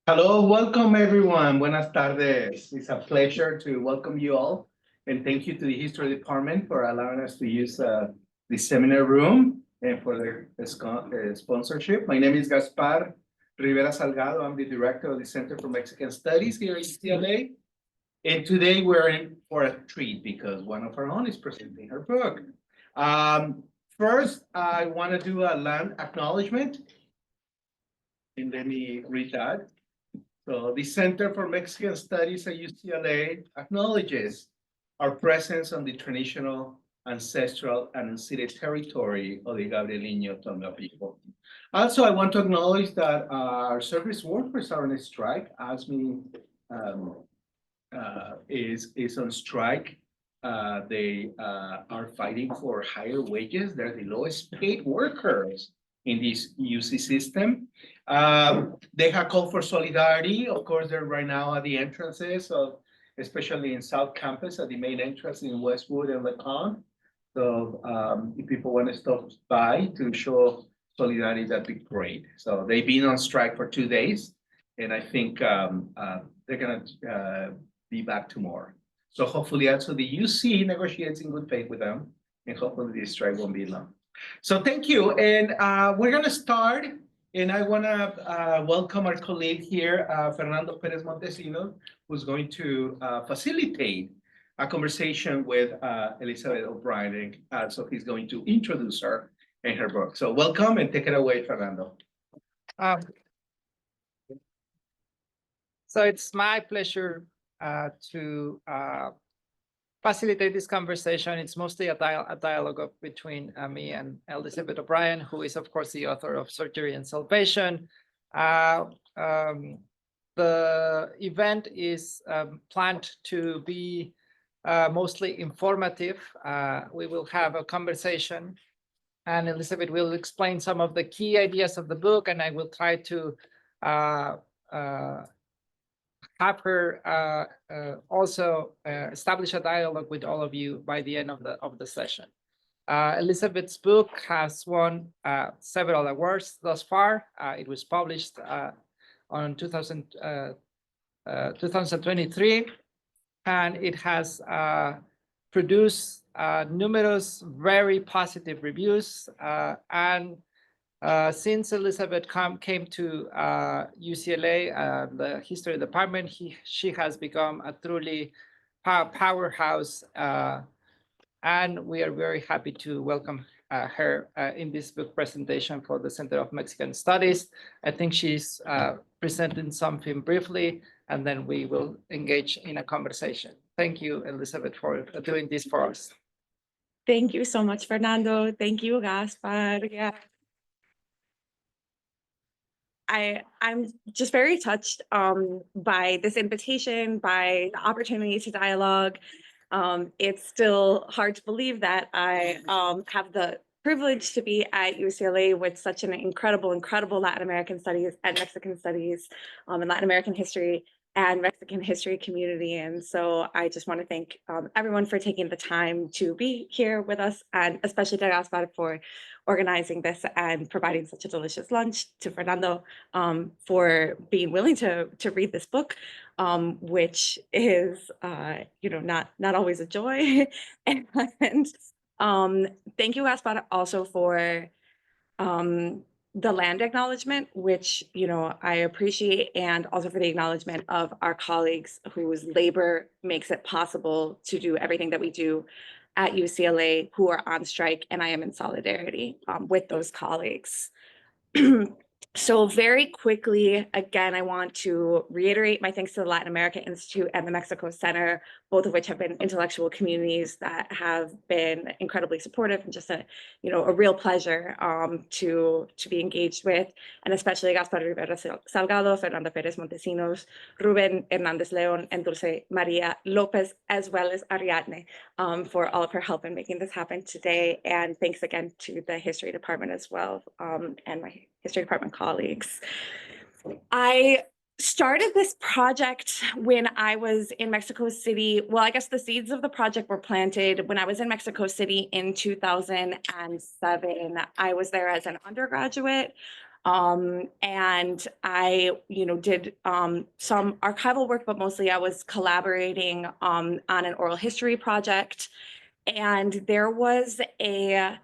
Hello, welcome everyone. Buenas tardes. It's a pleasure to welcome you all. And thank you to the History Department for allowing us to use the seminar room and for the sponsorship. My name is Gaspar Rivera Salgado. I'm the director of the Center for Mexican Studies here at UCLA. And today we're in for a treat because one of our own is presenting her book. First, I want to do a land acknowledgement. And let me read that. So the Center for Mexican Studies at UCLA acknowledges our presence on the traditional, ancestral, and unceded territory of the Gabrielino Tonga people. Also, I want to acknowledge that our service workers are on a strike. ASME is on strike. They are fighting for higher wages. They're the lowest paid workers in this UC system. They have called for solidarity. Of course, they're right now at the entrances of, especially in South Campus, at the main entrance in Westwood and Lecon. So if people want to stop by to show solidarity, that'd be great. So they've been on strike for 2 days, and I think they're gonna be back tomorrow. So hopefully also the UC negotiates in good faith with them, and hopefully this strike won't be long. So thank you, and we're gonna start, and I wanna welcome our colleague here, Fernando Perez-Montesinos, who's going to facilitate a conversation with Elizabeth O'Brien. So he's going to introduce her and her book. So welcome and take it away, Fernando. So it's my pleasure to facilitate this conversation. It's mostly a dialogue between me and Elizabeth O'Brien, who is, of course, the author of Surgery and Salvation. The event is planned to be mostly informative. We will have a conversation, and Elizabeth will explain some of the key ideas of the book, and I will try to have her also establish a dialogue with all of you by the end of the session. Elizabeth's book has won several awards thus far. It was published on 2023, and it has produced numerous very positive reviews. And since Elizabeth came to UCLA, the history department, she has become a truly powerhouse, and we are very happy to welcome her in this book presentation for the Center of Mexican Studies. I think she's presenting something briefly, and then we will engage in a conversation. Thank you, Elizabeth, for doing this for us. Thank you so much, Fernando. Thank you, Gaspar. Yeah. I'm just very touched by this invitation, by the opportunity to dialogue. It's still hard to believe that I have the privilege to be at UCLA with such an incredible Latin American studies and Mexican studies and Latin American history and Mexican history community. And so I just want to thank everyone for taking the time to be here with us, and especially to Gaspar for organizing this and providing such a delicious lunch, to Fernando for being willing to read this book, which is not always a joy. And thank you, Gaspar, also for the land acknowledgement, which I appreciate, and also for the acknowledgement of our colleagues whose labor makes it possible to do everything that we do at UCLA, who are on strike, and I am in solidarity with those colleagues. So very quickly, again, I want to reiterate my thanks to the Latin America Institute and the Mexico Center, both of which have been intellectual communities that have been incredibly supportive, and just a real pleasure to be engaged with, and especially Gaspar Rivera Salgado, Fernando Perez-Montesinos, Ruben Hernandez Leon, and Dulce Maria Lopez, as well as Ariadne, for all of her help in making this happen today. And thanks again to the History Department as well, and my History Department colleagues. I started this project when I was in Mexico City. Well, I guess the seeds of the project were planted when I was in Mexico City in 2007. I was there as an undergraduate. And I, did some archival work, but mostly I was collaborating on an oral history project. And there was a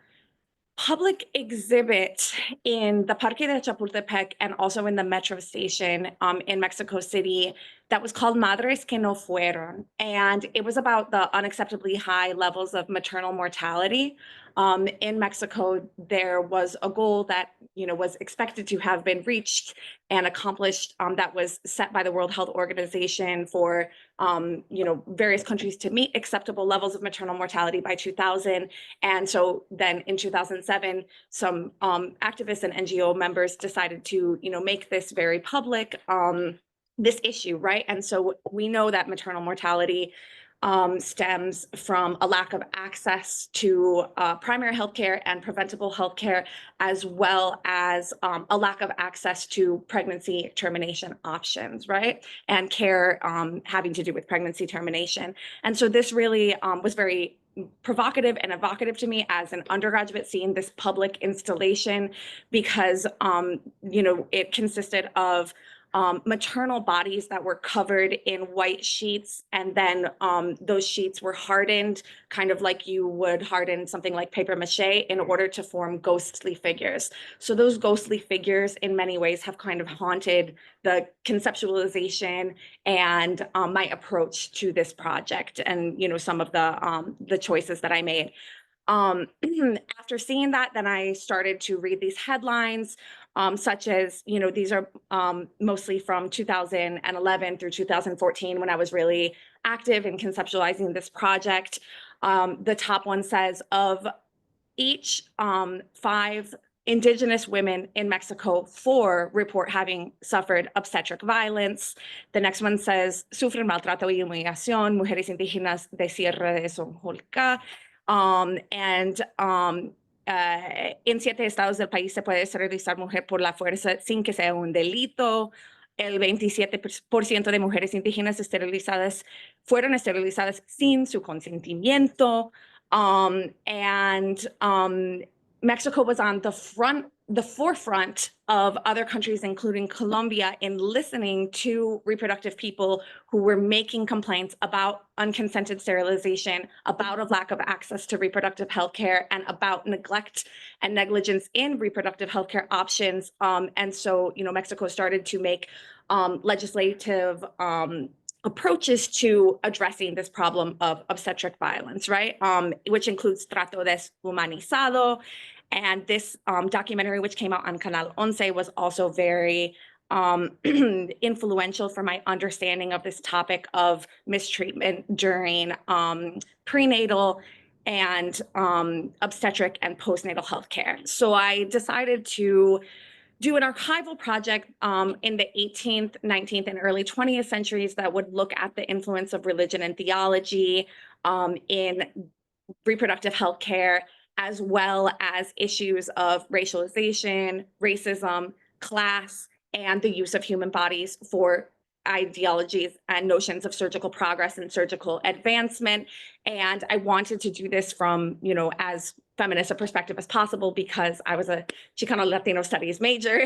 public exhibit in the Parque de Chapultepec and also in the metro station in Mexico City that was called Madres que no fueron. And it was about the unacceptably high levels of maternal mortality. In Mexico, there was a goal that was expected to have been reached and accomplished that was set by the World Health Organization for various countries to meet acceptable levels of maternal mortality by 2000. And so then in 2007, some activists and NGO members decided to make this very public, this issue, right? And so we know that maternal mortality stems from a lack of access to primary healthcare and preventable healthcare, as well as a lack of access to pregnancy termination options, right? And care having to do with pregnancy termination. And so this really was very provocative and evocative to me as an undergraduate seeing this public installation, because it consisted of maternal bodies that were covered in white sheets, and then those sheets were hardened, kind of like you would harden something like paper mache in order to form ghostly figures. So those ghostly figures in many ways have kind of haunted the conceptualization and my approach to this project, and some of the choices that I made. After seeing that, then I started to read these headlines, such as, these are mostly from 2011 through 2014, when I was really active in conceptualizing this project. The top one says, of each 5 Indigenous women in Mexico, 4 report having suffered obstetric violence. The next one says, sufren maltrato y humillación, mujeres indígenas de Sierra de Sonjolca. En 7 estados del país se puede esterilizar mujer por la fuerza sin que sea un delito. El 27% de mujeres indígenas fueron esterilizadas sin su consentimiento. Mexico was on the forefront of other countries, including Colombia, in listening to reproductive people who were making complaints about unconsented sterilization, about a lack of access to reproductive healthcare, and about neglect and negligence in reproductive healthcare options. And so, Mexico started to make legislative approaches to addressing this problem of obstetric violence, right? Which includes trato deshumanizado. And this documentary, which came out on Canal 11, was also very influential for my understanding of this topic of mistreatment during prenatal and obstetric and postnatal health care. So I decided to do an archival project in the 18th, 19th, and early 20th centuries that would look at the influence of religion and theology in reproductive health care, as well as issues of racialization, racism, class, and the use of human bodies for ideologies and notions of surgical progress and surgical advancement. And I wanted to do this from, as feminist a perspective as possible, because I was a Chicano Latino studies major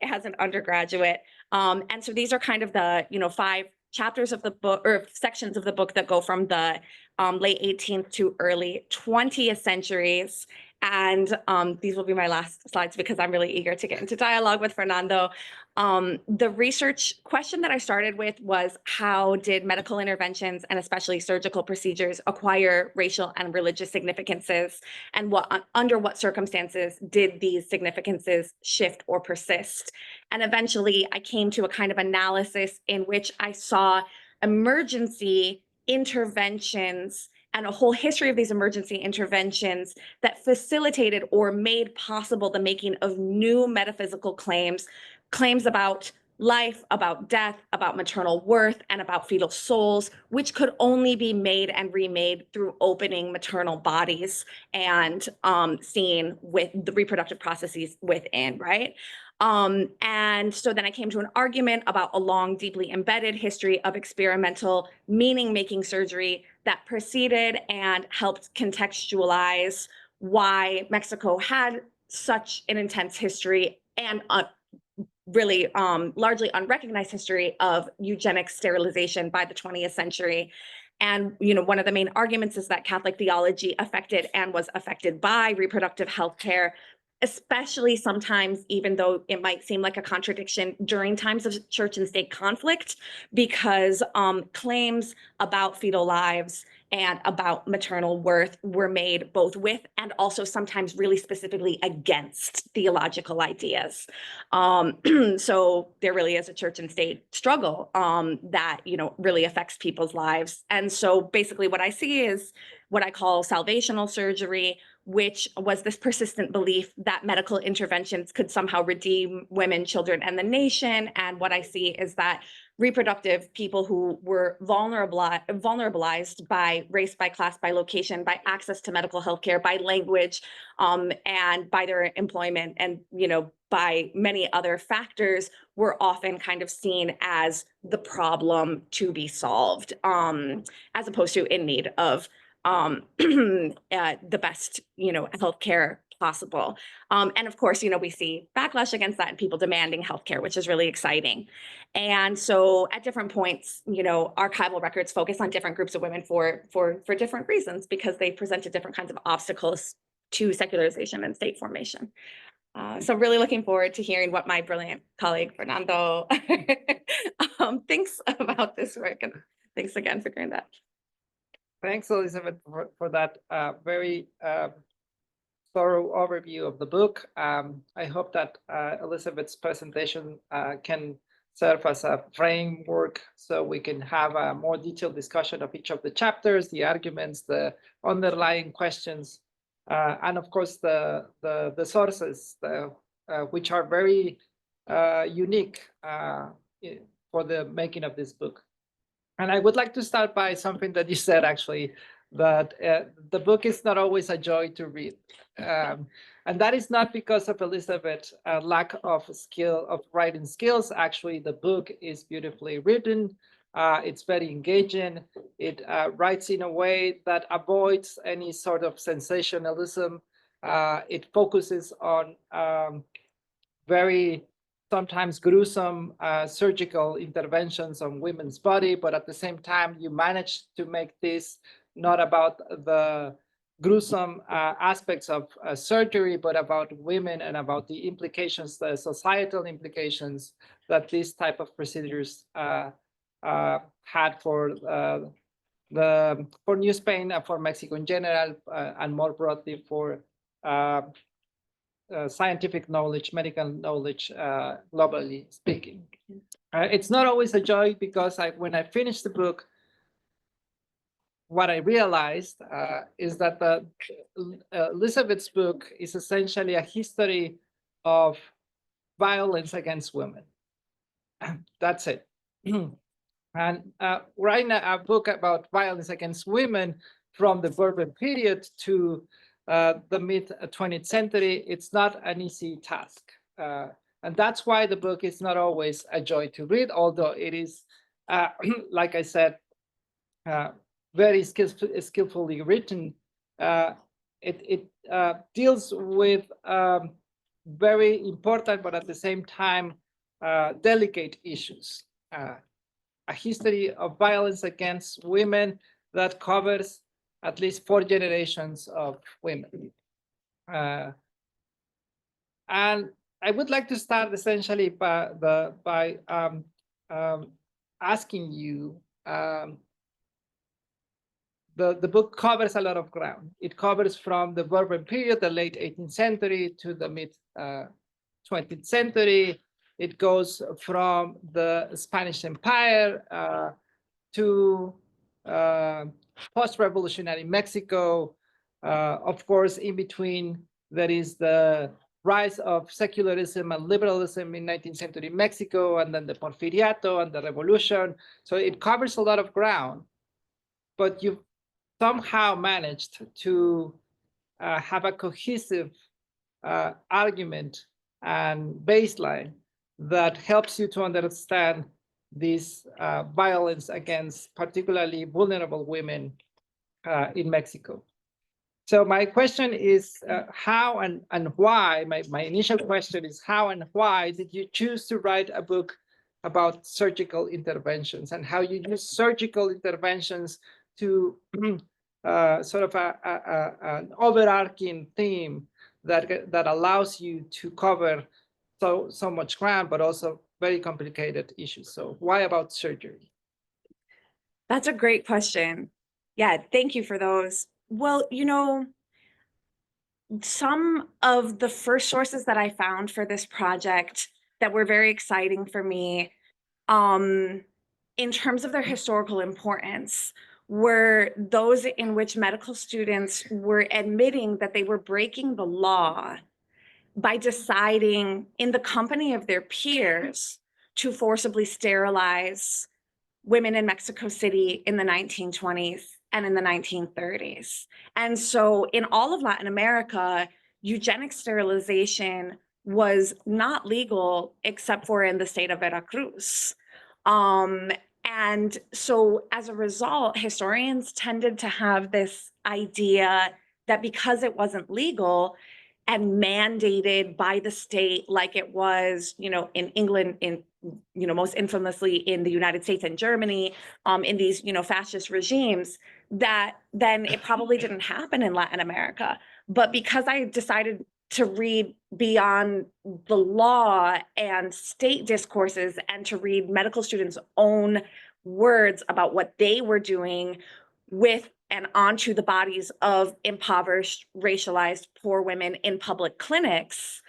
as an undergraduate. And so these are kind of the, 5 chapters of the book, or sections of the book, that go from the late 18th to early 20th centuries. And these will be my last slides, because I'm really eager to get into dialogue with Fernando. The research question that I started with was, how did medical interventions, and especially surgical procedures, acquire racial and religious significances? And under what circumstances did these significances shift or persist? And eventually I came to a kind of analysis in which I saw emergency interventions and a whole history of these emergency interventions that facilitated or made possible the making of new metaphysical claims about life, about death, about maternal worth, and about fetal souls, which could only be made and remade through opening maternal bodies and seeing with the reproductive processes within, right? And so then I came to an argument about a long, deeply embedded history of experimental meaning-making surgery that preceded and helped contextualize why Mexico had such an intense history and really largely unrecognized history of eugenic sterilization by the 20th century. And, one of the main arguments is that Catholic theology affected and was affected by reproductive health care, especially sometimes, even though it might seem like a contradiction, during times of church and state conflict, because claims about fetal lives and about maternal worth were made both with and also sometimes really specifically against theological ideas. So there really is a church and state struggle that, really affects people's lives. And so basically what I see is what I call salvational surgery, which was this persistent belief that medical interventions could somehow redeem women, children, and the nation. And what I see is that reproductive people who were vulnerabilized by race, by class, by location, by access to medical health care, by language, and by their employment, and by many other factors, were often kind of seen as the problem to be solved, as opposed to in need of the best, healthcare possible. And of course, we see backlash against that and people demanding healthcare, which is really exciting. And so at different points, archival records focus on different groups of women for different reasons, because they presented different kinds of obstacles to secularization and state formation. So really looking forward to hearing what my brilliant colleague, Fernando, thinks about this work. And thanks again for doing that. Thanks, Elizabeth, for that very thorough overview of the book. I hope that Elizabeth's presentation can serve as a framework so we can have a more detailed discussion of each of the chapters, the arguments, the underlying questions, and of course the sources, which are very unique for the making of this book. And I would like to start by something that you said, actually, that the book is not always a joy to read. And that is not because of Elizabeth's lack of writing skills. Actually, the book is beautifully written. It's very engaging. It writes in a way that avoids any sort of sensationalism. It focuses on very sometimes gruesome surgical interventions on women's body, but at the same time, you manage to make this not about the gruesome aspects of surgery, but about women and about the implications, the societal implications that these type of procedures had for New Spain and for Mexico in general, and more broadly for scientific knowledge, medical knowledge, globally speaking. It's not always a joy, because when I finished the book, what I realized is that Elizabeth's book is essentially a history of violence against women. That's it. And writing a book about violence against women from the Bourbon period to the mid-20th century, it's not an easy task. And that's why the book is not always a joy to read, although it is, like I said, very skillfully written. It deals with very important, but at the same time, delicate issues. A history of violence against women that covers at least 4 generations of women. And I would like to start essentially by asking you, the book covers a lot of ground. It covers from the Bourbon period, the late 18th century, to the mid-20th century. It goes from the Spanish Empire to post-revolutionary Mexico. Of course, in between, there is the rise of secularism and liberalism in 19th century Mexico, and then the Porfiriato and the revolution. So it covers a lot of ground, but you somehow managed to have a cohesive argument and baseline that helps you to understand this violence against particularly vulnerable women in Mexico. So my question is how and why, my initial question is how and why did you choose to write a book about surgical interventions and how you use surgical interventions to sort of an overarching theme that allows you to cover so much ground, but also very complicated issues. So why about surgery? That's a great question. Yeah, thank you for those. Well, you know, some of the first sources that I found for this project that were very exciting for me, in terms of their historical importance, were those in which medical students were admitting that they were breaking the law by deciding in the company of their peers to forcibly sterilize women in Mexico City in the 1920s and in the 1930s. And so in all of Latin America, eugenic sterilization was not legal except for in the state of Veracruz. And so as a result, historians tended to have this idea that because it wasn't legal and mandated by the state, like it was, you know, in England, in, you know, most infamously in the United States and Germany, in these, you know, fascist regimes, that then it probably didn't happen in Latin America. But because I decided to read beyond the law and state discourses and to read medical students' own words about what they were doing with and onto the bodies of impoverished, racialized, poor women in public clinics,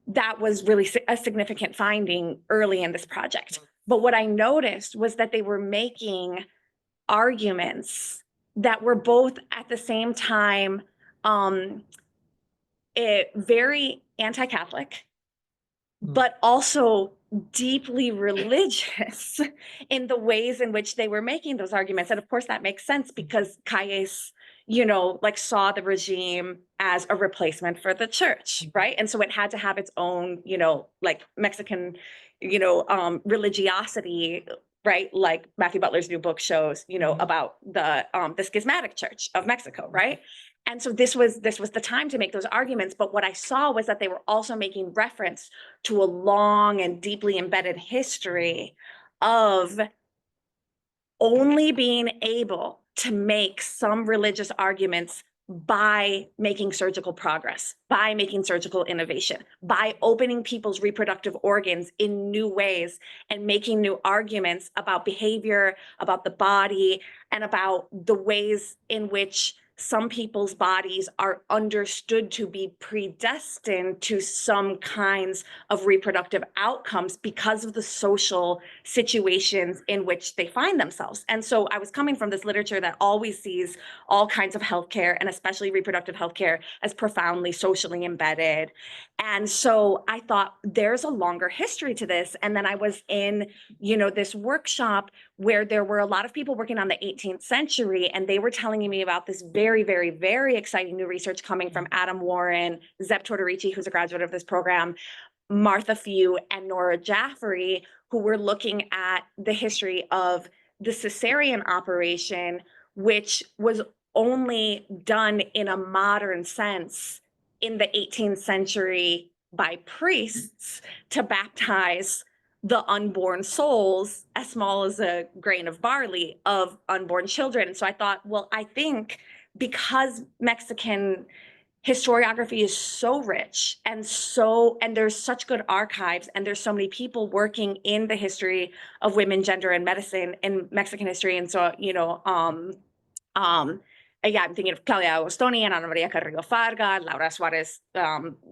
that was really a significant finding early in this project. But what I noticed was that they were making arguments that were both at the same time very anti-Catholic, but also deeply religious in the ways in which they were making those arguments. And of course that makes sense because Calles, you know, like saw the regime as a replacement for the church, right? And so it had to have its own, you know, like Mexican, you know, religiosity, right? Like Matthew Butler's new book shows, you know, about the schismatic church of Mexico, right? And so this was the time to make those arguments. But what I saw was that they were also making reference to a long and deeply embedded history of only being able to make some religious arguments by making surgical progress, by making surgical innovation, by opening people's reproductive organs in new ways and making new arguments about behavior, about the body, and about the ways in which some people's bodies are understood to be predestined to some kinds of reproductive outcomes because of the social situations in which they find themselves. And so I was coming from this literature that always sees all kinds of healthcare, and especially reproductive healthcare, as profoundly socially embedded. And so I thought there's a longer history to this. And then I was in, you know, this workshop where there were a lot of people working on the 18th century, and they were telling me about this very, very, very exciting new research coming from Adam Warren, Zeb Tortorici, who's a graduate of this program, Martha Few, and Nora Jaffrey, who were looking at the history of the cesarean operation, which was only done in a modern sense in the 18th century by priests to baptize the unborn souls, as small as a grain of barley, of unborn children. And so I thought, well, I think because Mexican historiography is so rich and there's such good archives and there's so many people working in the history of women, gender, and medicine in Mexican history. And so, you know, yeah, I'm thinking of Claudia Agostoni and Ana Maria Carrillo Farga, Laura Suarez Laura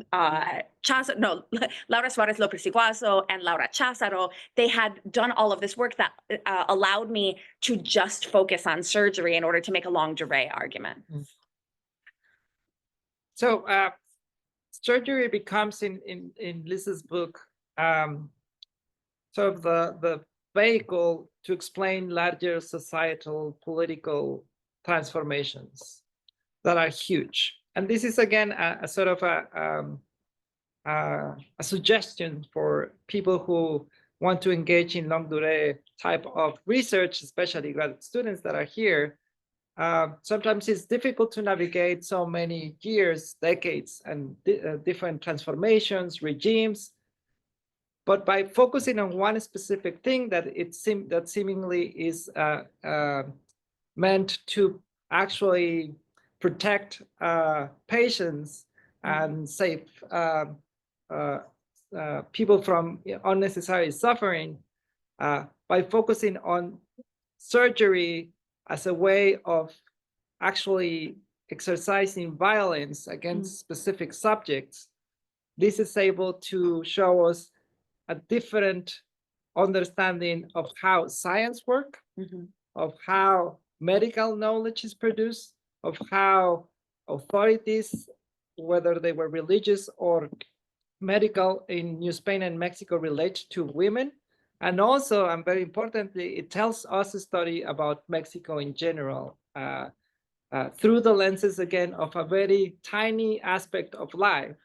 Suarez Lopez Iguazo and Laura Cházaro. They had done all of this work that allowed me to just focus on surgery in order to make a longue durée argument. So surgery becomes in Liz's book sort of the vehicle to explain larger societal political transformations that are huge. And this is again a sort of a suggestion for people who want to engage in longue durée type of research, especially graduate students that are here. sometimes it's difficult to navigate so many years, decades, and different transformations, regimes. But by focusing on one specific thing that seemingly is meant to actually protect patients and save people from unnecessary suffering, by focusing on surgery as a way of actually exercising violence against specific subjects, this is able to show us a different understanding of how science works, of how medical knowledge is produced, of how authorities, whether they were religious or medical in New Spain and Mexico, relate to women. And also, and very importantly, it tells us a story about Mexico in general, through the lenses, again, of a very tiny aspect of life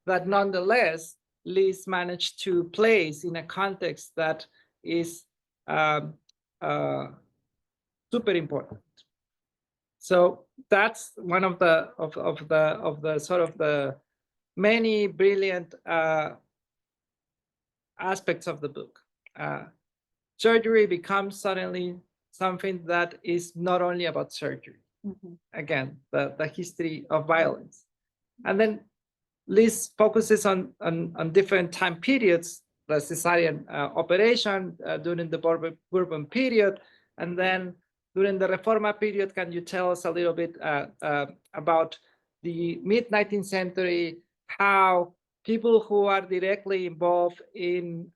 that nonetheless Liz managed to place in a context that is super important. So that's one of the sort of the many brilliant aspects of the book. Surgery becomes suddenly something that is not only about surgery. Again, the history of violence. And then Liz focuses on different time periods, the cesarean operation during the Bourbon period, and then during the Reforma period. Can you tell us a little bit about the mid-19th century, how people who are directly involved in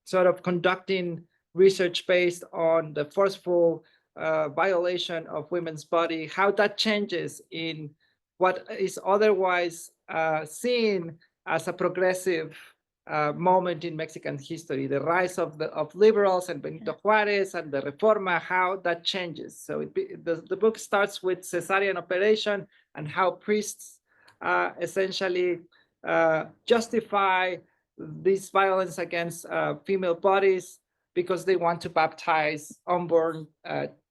sort of conducting research based on the forceful violation of women's body, how that changes in what is otherwise seen as a progressive moment in Mexican history, the rise of liberals and Benito Juarez and the Reforma, how that changes. So the book starts with cesarean operation and how priests essentially justify this violence against female bodies because they want to baptize unborn,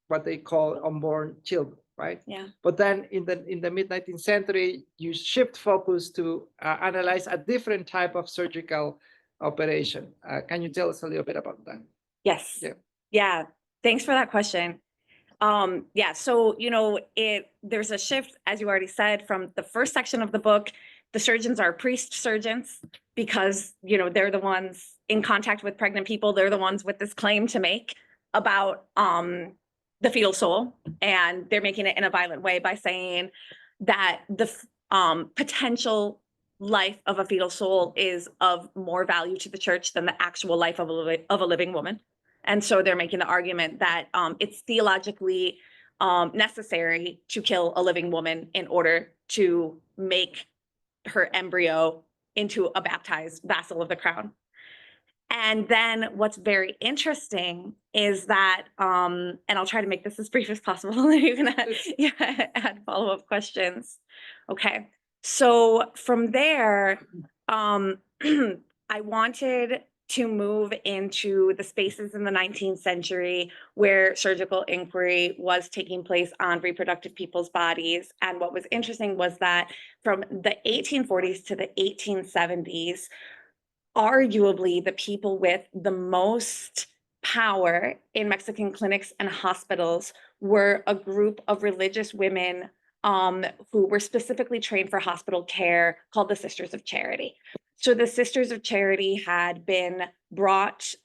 what they call unborn children, right? Yeah. But then in the mid-19th century, you shift focus to analyze a different type of surgical operation. Can you tell us a little bit about that? Yes. Yeah. Yeah. Thanks for that question. Yeah, so, there's a shift, as you already said, from the first section of the book. The surgeons are priest surgeons because, they're the ones in contact with pregnant people. They're the ones with this claim to make about the fetal soul. And they're making it in a violent way by saying that the potential life of a fetal soul is of more value to the church than the actual life of a living woman. And so they're making the argument that it's theologically necessary to kill a living woman in order to make her embryo into a baptized vassal of the crown. And then what's very interesting is that, and I'll try to make this as brief as possible, you can add follow-up questions. Okay, so from there, I wanted to move into the spaces in the 19th century where surgical inquiry was taking place on reproductive people's bodies. And what was interesting was that from the 1840s to the 1870s, arguably the people with the most power in Mexican clinics and hospitals were a group of religious women who were specifically trained for hospital care called the Sisters of Charity. So the Sisters of Charity had been brought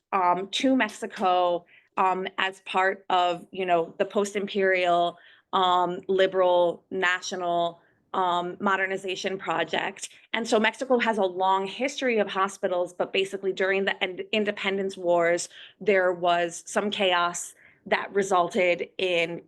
to Mexico as part of, the post-imperial liberal national modernization project. And so Mexico has a long history of hospitals, but basically during the independence wars, there was some chaos that resulted in,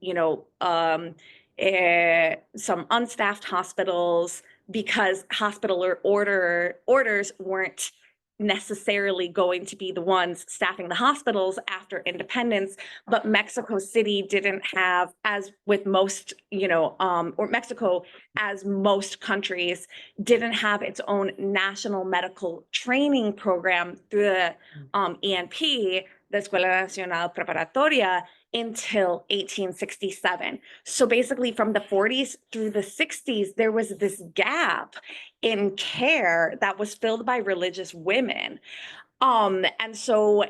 some unstaffed hospitals because hospital orders weren't necessarily going to be the ones staffing the hospitals after independence, but Mexico City didn't have, as with most, or Mexico, as most countries, didn't have its own national medical training program through the ENP, the Escuela Nacional Preparatoria, until 1867. So basically from the 40s through the 60s, there was this gap in care that was filled by religious women. And so,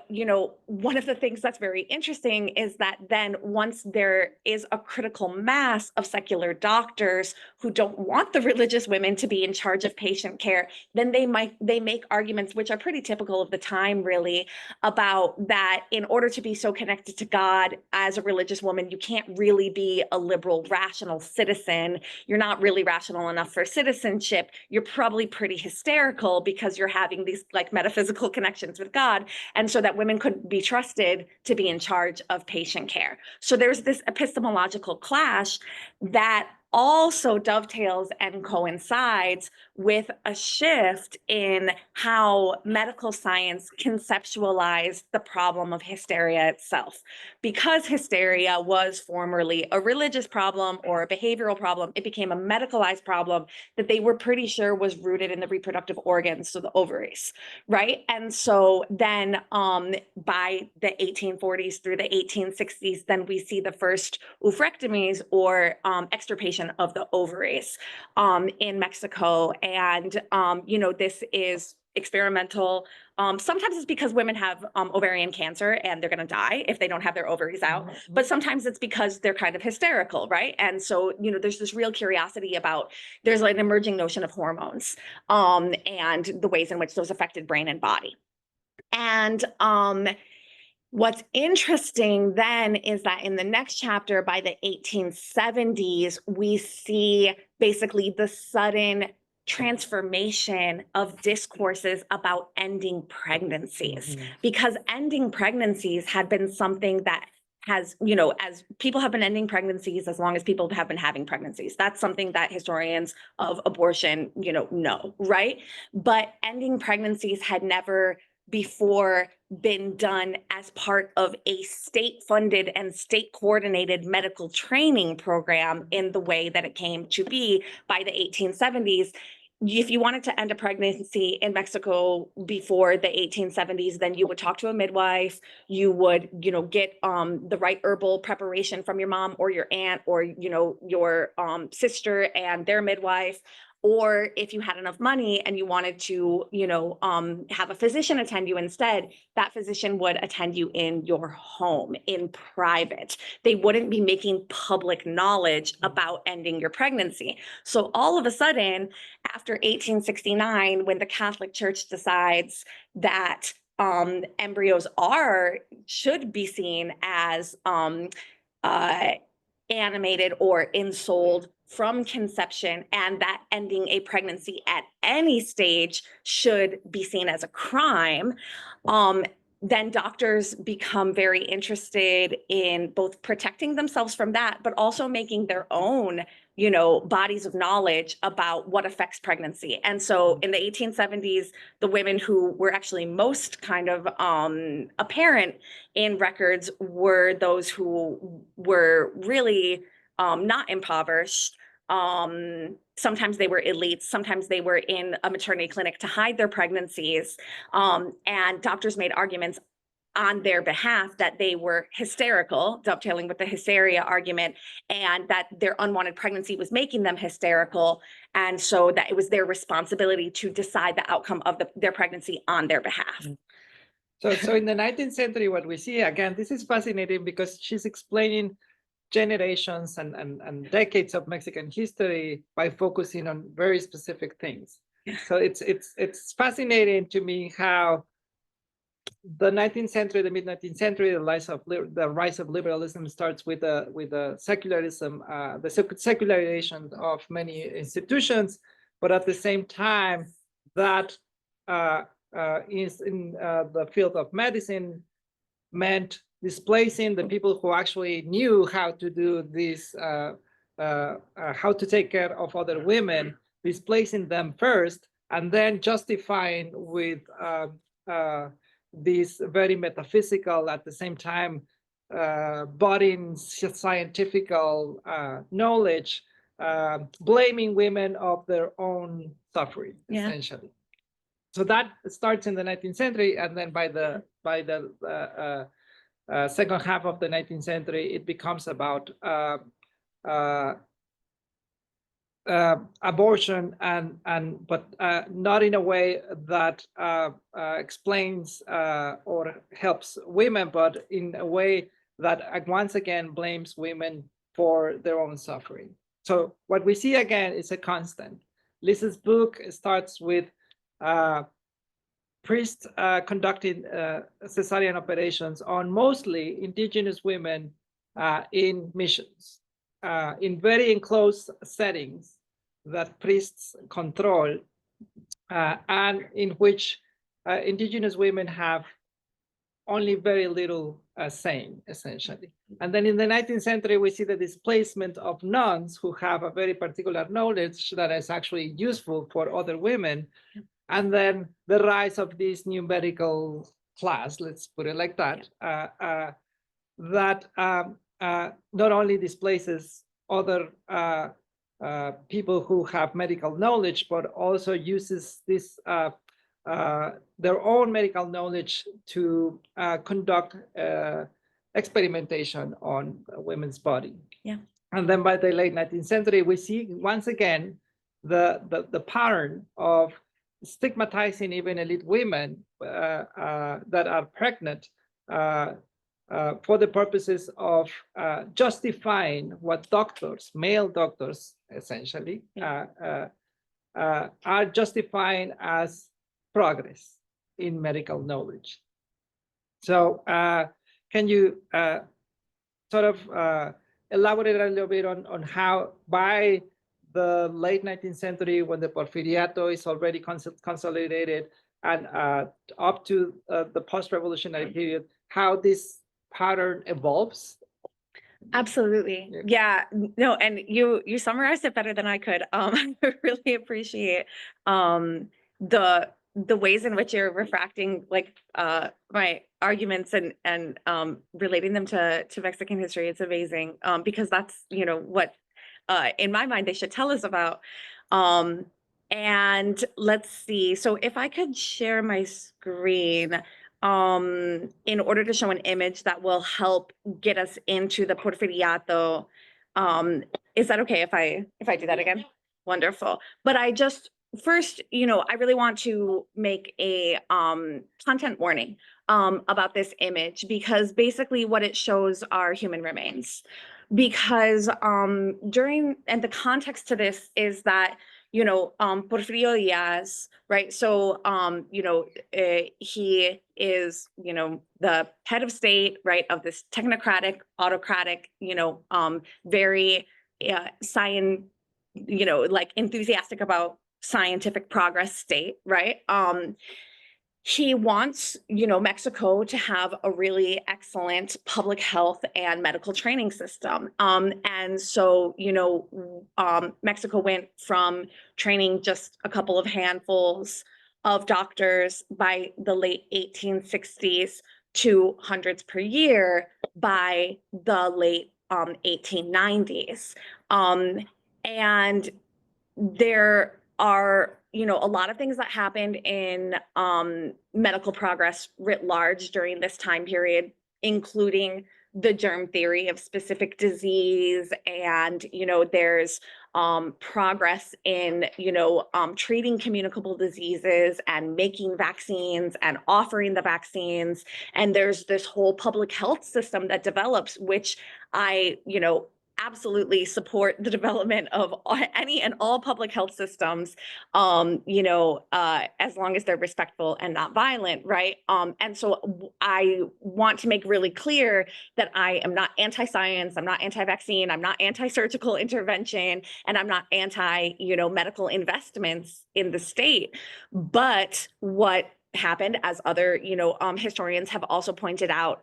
one of the things that's very interesting is that then once there is a critical mass of secular doctors who don't want the religious women to be in charge of patient care, then they make arguments which are pretty typical of the time, really, about that in order to be so connected to God as a religious woman, you can't really be a liberal, rational citizen. You're not really rational enough for citizenship. You're probably pretty hysterical because you're having these like metaphysical connections with God, and so that women could be trusted to be in charge of patient care. So there's this epistemological clash that also dovetails and coincides with a shift in how medical science conceptualized the problem of hysteria itself. Because hysteria was formerly a religious problem or a behavioral problem, it became a medicalized problem that they were pretty sure was rooted in the reproductive organs, so the ovaries, right? And so then by the 1840s through the 1860s, then we see the first oophorectomies or extirpation of the ovaries in Mexico. And, this is experimental. Sometimes it's because women have ovarian cancer and they're going to die if they don't have their ovaries out. But sometimes it's because they're kind of hysterical, right? And so, there's this real curiosity about, there's like an emerging notion of hormones and the ways in which those affected brain and body. And what's interesting then is that in the next chapter, by the 1870s, we see basically the sudden transformation of discourses about ending pregnancies, because ending pregnancies had been something that has, as people have been ending pregnancies as long as people have been having pregnancies. That's something that historians of abortion, know, right? But ending pregnancies had never before been done as part of a state-funded and state-coordinated medical training program in the way that it came to be by the 1870s. If you wanted to end a pregnancy in Mexico before the 1870s, then you would talk to a midwife, you would, get the right herbal preparation from your mom or your aunt or, your sister and their midwife. Or if you had enough money and you wanted to, have a physician attend you instead, that physician would attend you in your home, in private. They wouldn't be making public knowledge about ending your pregnancy. So all of a sudden, after 1869, when the Catholic Church decides that embryos should be seen as animated or ensouled from conception, and that ending a pregnancy at any stage should be seen as a crime, then doctors become very interested in both protecting themselves from that, but also making their own, bodies of knowledge about what affects pregnancy. And so in the 1870s, the women who were actually most kind of apparent in records were those who were really not impoverished. Sometimes they were elites, sometimes they were in a maternity clinic to hide their pregnancies. And doctors made arguments on their behalf that they were hysterical, dovetailing with the hysteria argument, and that their unwanted pregnancy was making them hysterical. And so that it was their responsibility to decide the outcome of their pregnancy on their behalf. So in the 19th century, what we see, again, this is fascinating because she's explaining generations and decades of Mexican history by focusing on very specific things. So it's fascinating to me how the 19th century, the mid-19th century, the rise of liberalism starts with the secularism, the secularization of many institutions, but at the same time, that is in the field of medicine meant displacing the people who actually knew how to do this, how to take care of other women, displacing them first, and then justifying with this very metaphysical, at the same time, budding scientific knowledge, blaming women of their own suffering, essentially. So that starts in the 19th century, and then by the second half of the 19th century, it becomes about abortion but not in a way that explains or helps women, but in a way that once again blames women for their own suffering. So what we see again is a constant. Liz's book starts with priests conducting cesarean operations on mostly indigenous women in missions, in very enclosed settings that priests control, and in which indigenous women have only very little saying, essentially. And then in the 19th century, we see the displacement of nuns who have a very particular knowledge that is actually useful for other women. And then the rise of this new medical class, let's put it like that, that not only displaces other people who have medical knowledge, but also uses this their own medical knowledge to conduct experimentation on women's body. Yeah. And then by the late 19th century, we see once again the pattern of stigmatizing even elite women that are pregnant for the purposes of justifying what doctors, male doctors essentially, are justifying as progress in medical knowledge. So can you sort of elaborate a little bit on how by the late 19th century, when the Porfiriato is already consolidated, and up to the post-revolutionary period, how this pattern evolves? Absolutely. Yeah. No, and you summarized it better than I could. I really appreciate the ways in which you're refracting like my arguments and relating them to Mexican history. It's amazing because that's, you know, what in my mind they should tell us about. And let's see. So if I could share my screen in order to show an image that will help get us into the Porfiriato. Is that okay if I do that again? Wonderful. But I just first, you know, I really want to make a content warning about this image, because basically what it shows are human remains. Because during, and the context to this is that, you know, Porfirio Diaz, right? So, you know, he is, you know, the head of state, right, of this technocratic, autocratic, you know, very science, you know, like enthusiastic about scientific progress state, right? He wants, you know, Mexico to have a really excellent public health and medical training system. And so, you know, Mexico went from training just a couple of handfuls of doctors by the late 1860s to hundreds per year by the late 1890s. And there are, you know, a lot of things that happened in medical progress writ large during this time period, including the germ theory of specific disease. And, you know, there's progress in, you know, treating communicable diseases and making vaccines and offering the vaccines. And there's this whole public health system that develops, which I, you know, absolutely support the development of any and all public health systems, you know, as long as they're respectful and not violent, right? And so I want to make really clear that I am not anti-science, I'm not anti-vaccine, I'm not anti-surgical intervention, and I'm not anti, you know, medical investments in the state. But what happened, as other, you know, historians have also pointed out,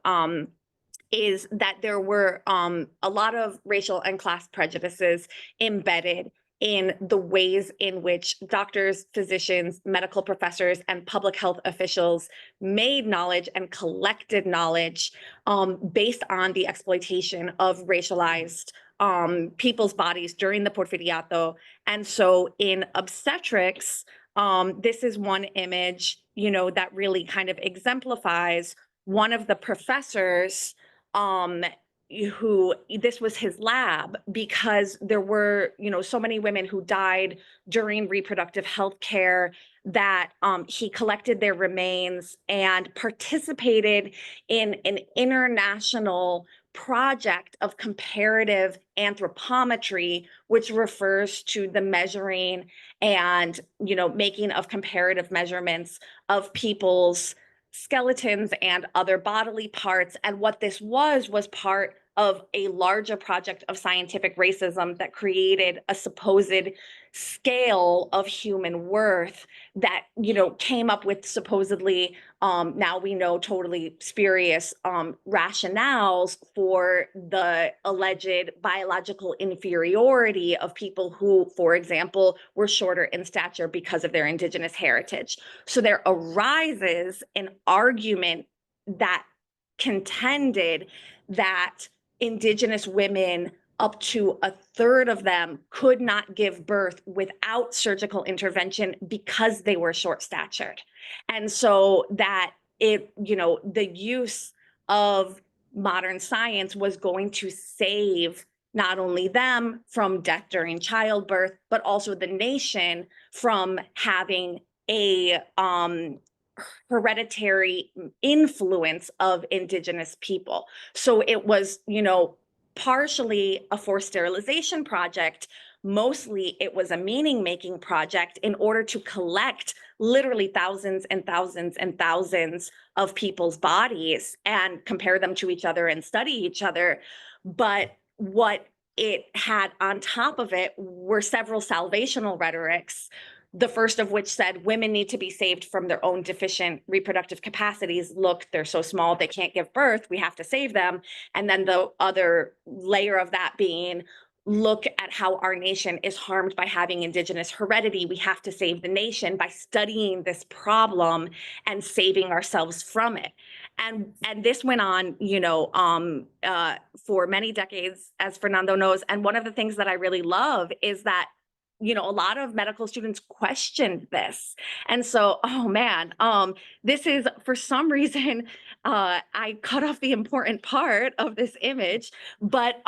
is that there were a lot of racial and class prejudices embedded in the ways in which doctors, physicians, medical professors, and public health officials made knowledge and collected knowledge based on the exploitation of racialized people's bodies during the Porfiriato. And so in obstetrics, this is one image, you know, that really kind of exemplifies one of the professors, who this was his lab, because there were, so many women who died during reproductive health care that he collected their remains and participated in an international project of comparative anthropometry, which refers to the measuring and, making of comparative measurements of people's skeletons and other bodily parts. And what this was part of a larger project of scientific racism that created a supposed scale of human worth that, came up with supposedly, now we know, totally spurious rationales for the alleged biological inferiority of people who, for example, were shorter in stature because of their indigenous heritage. So there arises an argument that contended that indigenous women, up to a third of them, could not give birth without surgical intervention because they were short statured. And so that the use of modern science was going to save not only them from death during childbirth, but also the nation from having a hereditary influence of indigenous people. So it was, partially a forced sterilization project. Mostly it was a meaning-making project in order to collect literally thousands and thousands and thousands of people's bodies and compare them to each other and study each other. But what it had on top of it were several salvational rhetorics, the first of which said women need to be saved from their own deficient reproductive capacities. Look, they're so small, they can't give birth. We have to save them. And then the other layer of that being, look at how our nation is harmed by having indigenous heredity. We have to save the nation by studying this problem and saving ourselves from it. And this went on, for many decades, as Fernando knows. And one of the things that I really love is that a lot of medical students questioned this. And so, oh man, this is, for some reason, I cut off the important part of this image, but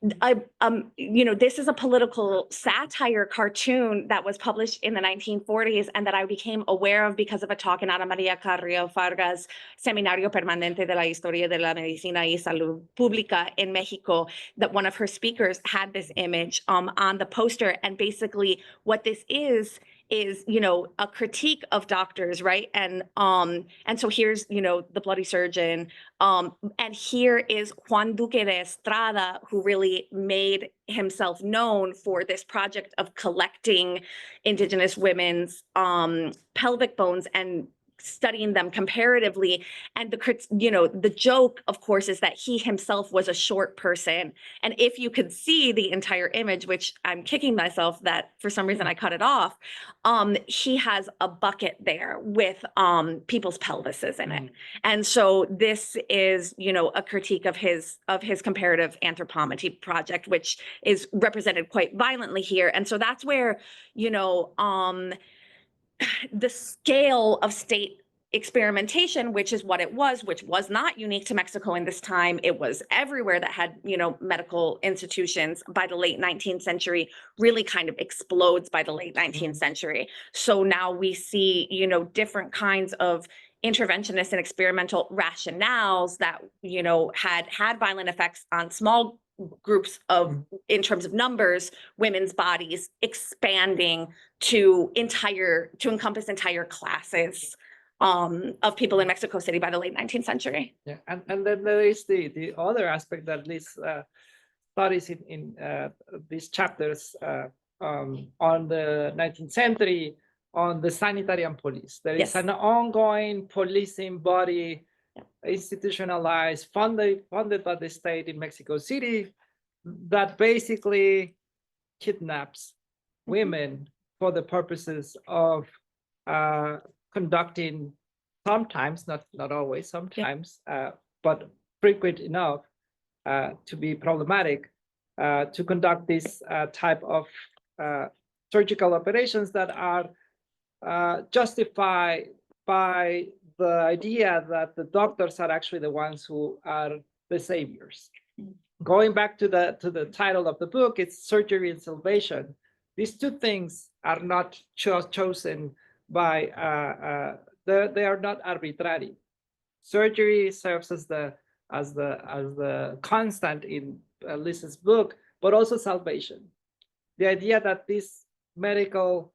this is a political satire cartoon that was published in the 1940s and that I became aware of because of a talk in Ana María Carrillo Fargas' Seminario Permanente de la Historia de la Medicina y Salud Pública in Mexico, that one of her speakers had this image on the poster. And basically what this is a critique of doctors, right? And so here's, the bloody surgeon. And here is Juan Duque de Estrada, who really made himself known for this project of collecting indigenous women's pelvic bones and studying them comparatively. And the joke, of course, is that he himself was a short person. And if you could see the entire image, which I'm kicking myself that for some reason I cut it off, he has a bucket there with people's pelvises in it. And so this is, a critique of his comparative anthropometry project, which is represented quite violently here. And so that's where, the scale of state experimentation, which is what it was, which was not unique to Mexico in this time. It was everywhere that had, medical institutions by the late 19th century, really kind of explodes by the late 19th century. So now we see, different kinds of interventionist and experimental rationales that, had violent effects on small groups of, in terms of numbers, women's bodies expanding to encompass entire classes of people in Mexico City by the late 19th century. Yeah, and then there is the other aspect that Liz studies in these chapters on the 19th century, on the sanitarian police. There is an ongoing policing body, institutionalized, funded by the state in Mexico City, that basically kidnaps women for the purposes of conducting, sometimes, not always, sometimes, but frequent enough to be problematic, to conduct this type of surgical operations that are justified by the idea that the doctors are actually the ones who are the saviors. Going back to the title of the book, it's surgery and salvation. These two things are not chosen by, they are not arbitrary. Surgery serves as the constant in Liz's book, but also salvation. The idea that these medical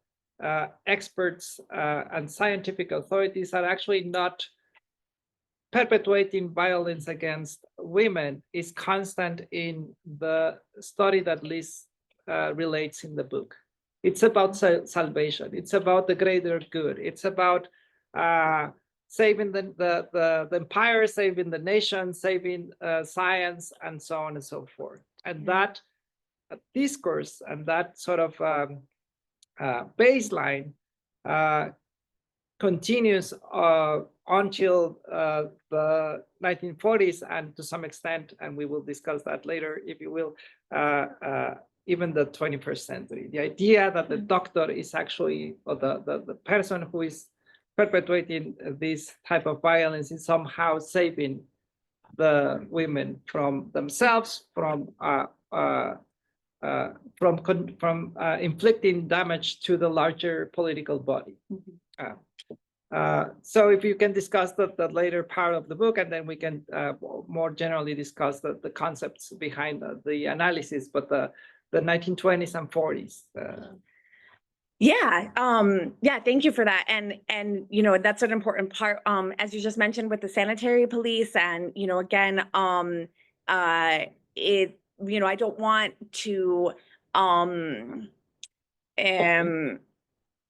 experts and scientific authorities are actually not perpetuating violence against women is constant in the story that Liz relates in the book. It's about salvation. It's about the greater good. It's about saving the empire, saving the nation, saving science, and so on and so forth. And that discourse and that sort of baseline continues until the 1940s, and to some extent, and we will discuss that later, if you will, even the 21st century. The idea that the doctor is actually, or the person who is perpetuating this type of violence is somehow saving the women from themselves, from inflicting damage to the larger political body. So if you can discuss the later part of the book, and then we can more generally discuss the concepts behind the analysis, but the 1920s and 40s. Yeah, thank you for that. And you know, that's an important part, as you just mentioned, with the sanitary police. And you know, again, you know, I don't want to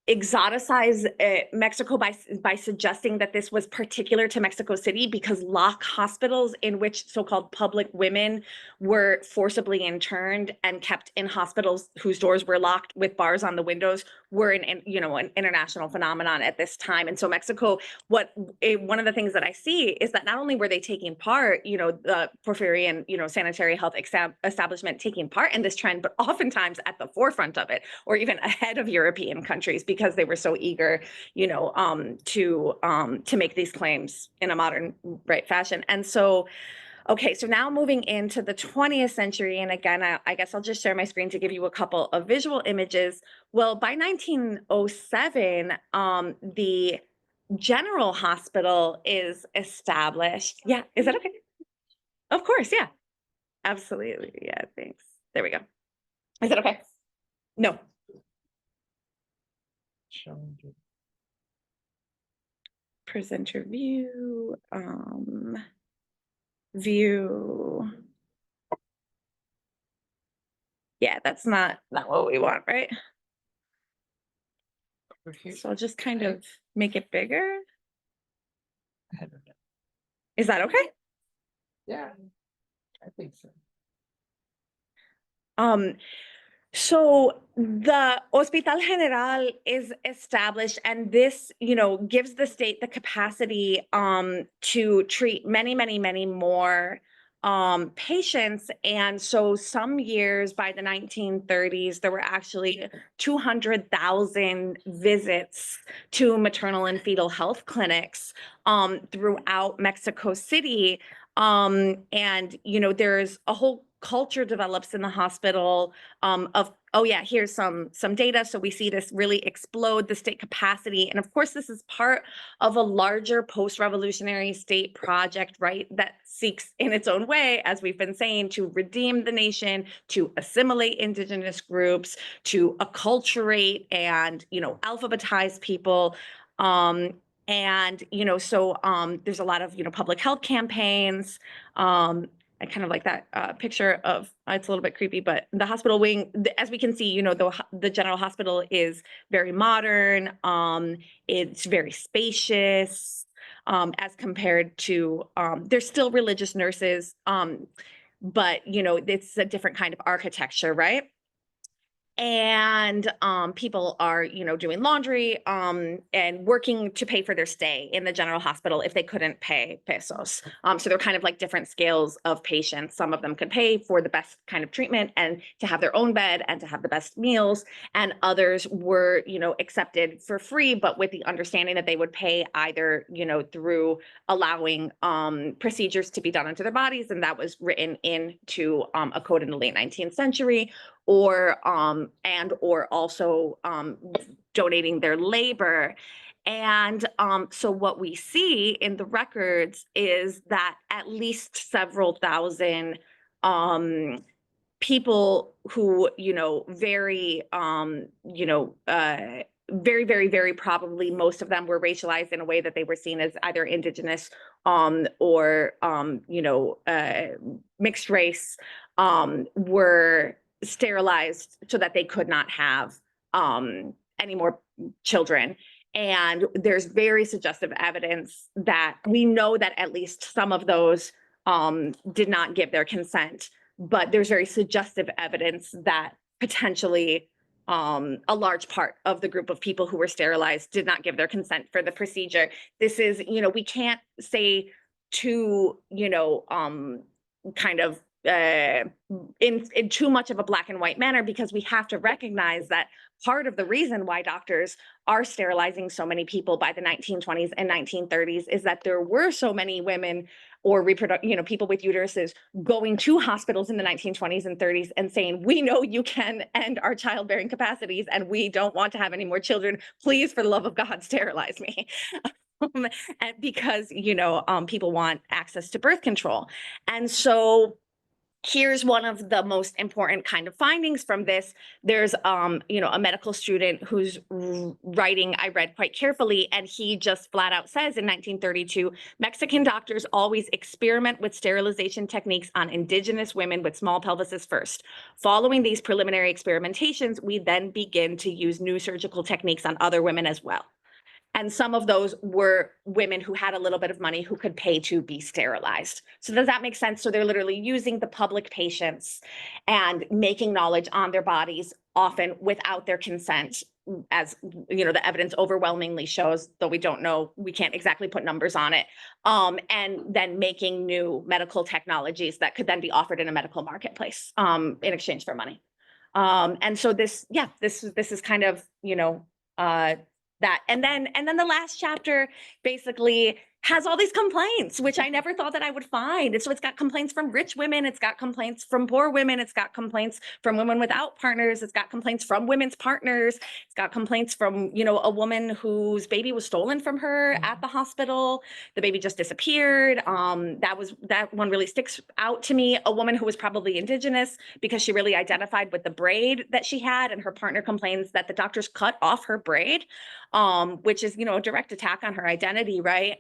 exoticize Mexico by suggesting that this was particular to Mexico City, because lock hospitals in which so-called public women were forcibly interned and kept in hospitals whose doors were locked with bars on the windows were an international phenomenon at this time. And so Mexico, one of the things that I see is that not only were they taking part, you know, the Porfirian, you know, sanitary health establishment taking part in this trend, but oftentimes at the forefront of it, or even ahead of European countries, because they were so eager, you know, to make these claims in a modern, right, fashion. And so, okay, so now moving into the 20th century, and again, I guess I'll just share my screen to give you a couple of visual images. Well, by 1907, the General Hospital is established. Yeah, is that okay? Of course, yeah, absolutely. Yeah, thanks. There we go. Is that okay? No. Presenter view, view. Yeah, that's not what we want, right? So I'll just kind of make it bigger. I don't know. Is that okay? Yeah, I think so. So the Hospital General is established, and this, you know, gives the state the capacity to treat many more patients. And so some years, by the 1930s, there were actually 200,000 visits to maternal and fetal health clinics throughout Mexico City. And you know, there's a whole culture develops in the hospital of, oh yeah, here's some data. So we see this really explode the state capacity. And of course, this is part of a larger post-revolutionary state project, right, that seeks in its own way, as we've been saying, to redeem the nation, to assimilate indigenous groups, to acculturate and, you know, alphabetize people. And, you know, so there's a lot of, you know, public health campaigns. I kind of like that picture of, it's a little bit creepy, but the hospital wing, as we can see, you know, the General Hospital is very modern. It's very spacious as compared to, there's still religious nurses, but, you know, it's a different kind of architecture, right? and people are, doing laundry and working to pay for their stay in the general hospital if they couldn't pay pesos. So they're kind of like different scales of patients. Some of them could pay for the best kind of treatment and to have their own bed and to have the best meals, and others were, accepted for free, but with the understanding that they would pay either, through allowing procedures to be done onto their bodies, and that was written into a code in the late 19th century, or also donating their labor. And so what we see in the records is that at least several thousand people who, very, very, very, very probably most of them were racialized in a way that they were seen as either indigenous or, mixed race, were sterilized so that they could not have any more children. And there's very suggestive evidence that we know that at least some of those did not give their consent, but there's very suggestive evidence that potentially a large part of the group of people who were sterilized did not give their consent for the procedure. This is, we can't say too, kind of in too much of a black and white manner, because we have to recognize that part of the reason why doctors are sterilizing so many people by the 1920s and 1930s is that there were so many women or people with uteruses going to hospitals in the 1920s and 30s and saying, we know you can end our childbearing capacities and we don't want to have any more children. Please, for the love of God, sterilize me. And because, people want access to birth control. And so here's one of the most important kind of findings from this. There's, a medical student who's writing, I read quite carefully, and he just flat out says in 1932, Mexican doctors always experiment with sterilization techniques on indigenous women with small pelvises first. Following these preliminary experimentations, we then begin to use new surgical techniques on other women as well. And some of those were women who had a little bit of money who could pay to be sterilized. So does that make sense? So they're literally using the public patients and making knowledge on their bodies, often without their consent, as the evidence overwhelmingly shows, though we don't know, we can't exactly put numbers on it, and then making new medical technologies that could then be offered in a medical marketplace in exchange for money. And so this is kind of, that. And then the last chapter basically has all these complaints, which I never thought that I would find. And so it's got complaints from rich women, it's got complaints from poor women, it's got complaints from women without partners, it's got complaints from women's partners, it's got complaints from, a woman whose baby was stolen from her at the hospital. The baby just disappeared. That one really sticks out to me. A woman who was probably indigenous because she really identified with the braid that she had, and her partner complains that the doctors cut off her braid, which is, a direct attack on her identity, right?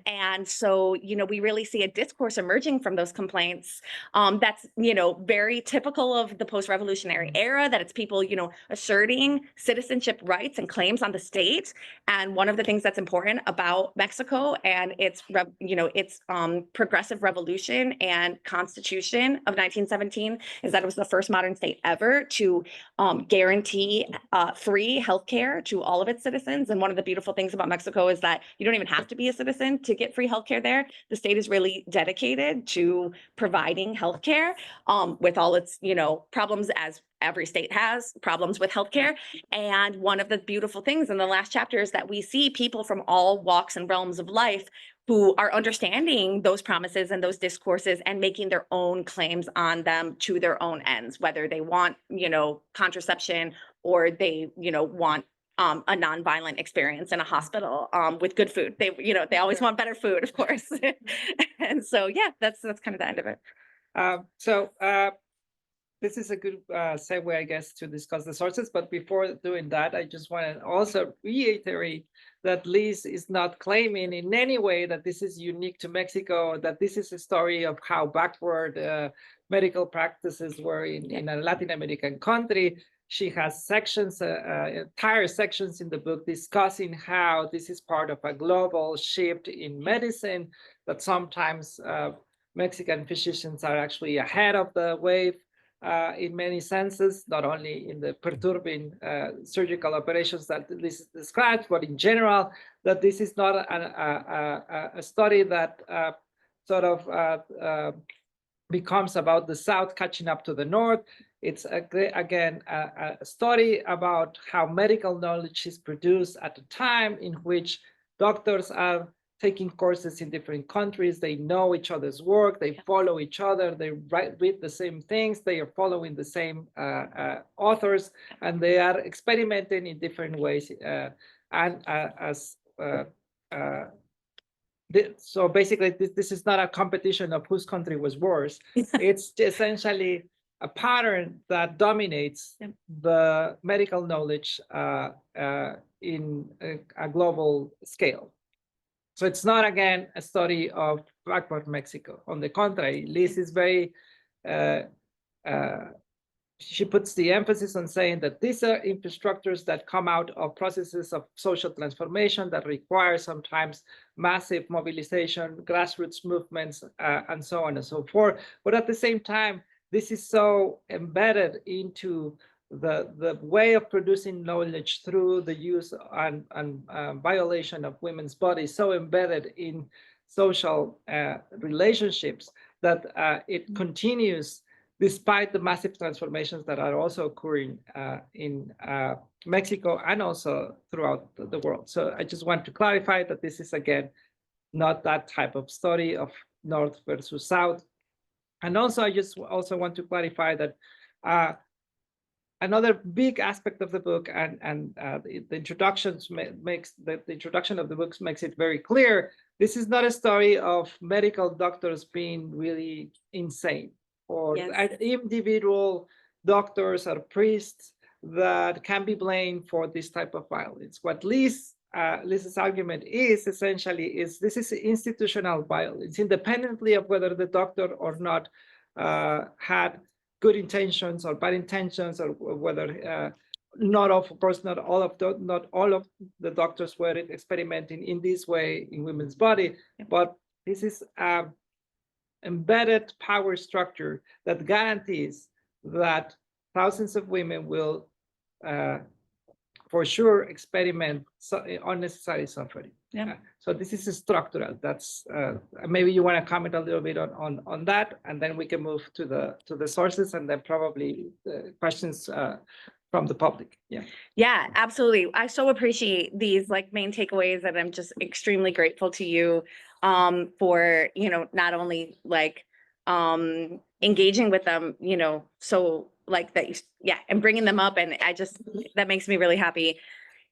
And so, we really see a discourse emerging from those complaints that's, very typical of the post-revolutionary era, that it's people, asserting citizenship rights and claims on the state. And one of the things that's important about Mexico and its progressive revolution and constitution of 1917 is that it was the first modern state ever to guarantee free healthcare to all of its citizens. And one of the beautiful things about Mexico is that you don't even have to be a citizen to get free healthcare there. The state is really dedicated to providing healthcare with all its, problems, as every state has problems with healthcare. And one of the beautiful things in the last chapter is that we see people from all walks and realms of life who are understanding those promises and those discourses and making their own claims on them to their own ends, whether they want, contraception or they, want a nonviolent experience in a hospital with good food. They always want better food, of course. And so, that's kind of the end of it. This is a good segue, I guess, to discuss the sources. But before doing that, I just want to also reiterate that Liz is not claiming in any way that this is unique to Mexico, that this is a story of how backward medical practices were in a Latin American country. She has sections, entire sections in the book discussing how this is part of a global shift in medicine, that sometimes Mexican physicians are actually ahead of the wave in many senses, not only in the perturbing surgical operations that this describes, but in general, that this is not a study that sort of becomes about the South catching up to the North. It's again a study about how medical knowledge is produced at a time in which doctors are taking courses in different countries. They know each other's work, they follow each other, they read the same things, they are following the same authors, and they are experimenting in different ways. So basically, this is not a competition of whose country was worse. It's essentially a pattern that dominates the medical knowledge in a global scale. So it's not, again, a study of backward Mexico. On the contrary, Liz is very, she puts the emphasis on saying that these are infrastructures that come out of processes of social transformation that require sometimes massive mobilization, grassroots movements, and so on and so forth. But at the same time, this is so embedded into the way of producing knowledge through the use and violation of women's bodies, so embedded in social relationships that it continues despite the massive transformations that are also occurring in Mexico and also throughout the world. So I just want to clarify that this is, again, not that type of study of North versus South. And also, I just also want to clarify that another big aspect of the book, and the introduction makes the introduction of the books makes it very clear. This is not a story of medical doctors being really insane, or individual doctors or priests that can be blamed for this type of violence. What Liz's argument is essentially is this is institutional violence, independently of whether the doctor or not had good intentions or bad intentions, or whether not all of the doctors were experimenting in this way in women's body, but this is embedded power structure that guarantees that thousands of women will for sure experiment unnecessary suffering. So this is structural. That's maybe you want to comment a little bit on that, and then we can move to the sources, and then probably questions from the public. Yeah, absolutely. I so appreciate these main takeaways, and I'm just extremely grateful to you for not only engaging with them, so that, and bringing them up, and that makes me really happy.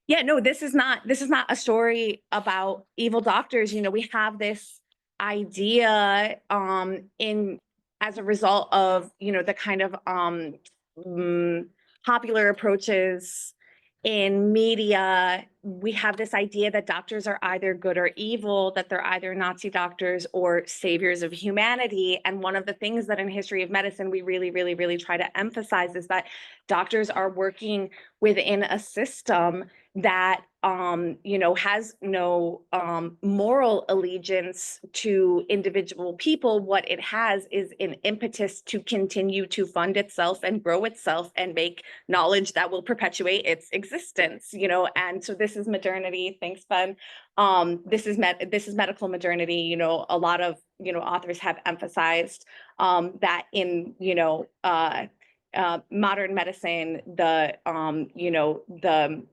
Yeah, no, this is not a story about evil doctors. We have this idea as a result of the kind of popular approaches in media. We have this idea that doctors are either good or evil, that they're either Nazi doctors or saviors of humanity. And one of the things that in History of Medicine we really, really, really try to emphasize is that doctors are working within a system that has no moral allegiance to individual people. What it has is an impetus to continue to fund itself and grow itself and make knowledge that will perpetuate its existence. And so this is modernity. Thanks, Ben. This is medical modernity. A lot of authors have emphasized that in modern medicine, the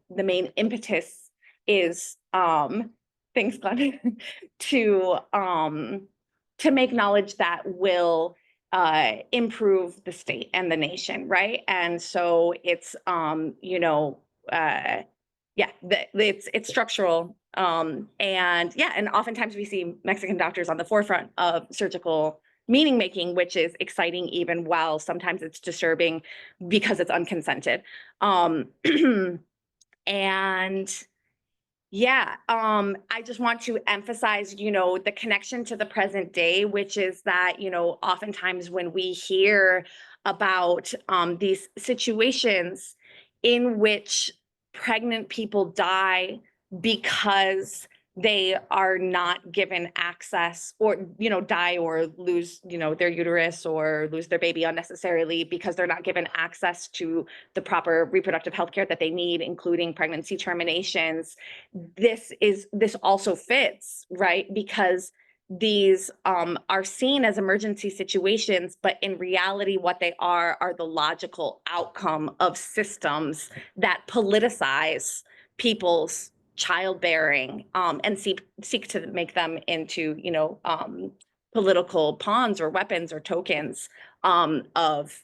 main impetus is thanks, Glenn, to make knowledge that will improve the state and the nation, right? And so it's it's structural, and oftentimes we see Mexican doctors on the forefront of surgical meaning making, which is exciting, even while sometimes it's disturbing because it's unconsented. I just want to emphasize, the connection to the present day, which is that, oftentimes when we hear about these situations in which pregnant people die because they are not given access or, die or lose, their uterus or lose their baby unnecessarily because they're not given access to the proper reproductive health care that they need, including pregnancy terminations. This also fits, right? Because these are seen as emergency situations, but in reality, what they are the logical outcome of systems that politicize people's childbearing and seek to make them into, political pawns or weapons or tokens of,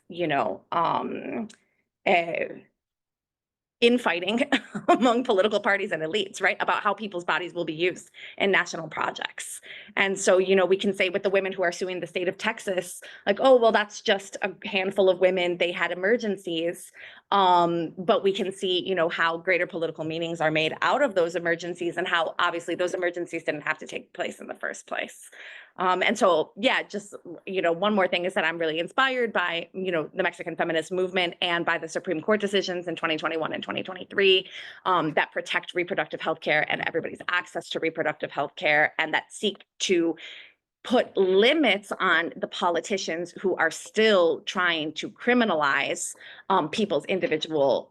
infighting among political parties and elites, right? About how people's bodies will be used in national projects. And so, we can say with the women who are suing the state of Texas, like, oh, well, that's just a handful of women. They had emergencies. But we can see, how greater political meanings are made out of those emergencies and how obviously those emergencies didn't have to take place in the first place. And so, yeah, just, one more thing is that I'm really inspired by, the Mexican feminist movement and by the Supreme Court decisions in 2021 and 2023 that protect reproductive health care and everybody's access to reproductive health care, and that seek to put limits on the politicians who are still trying to criminalize people's individual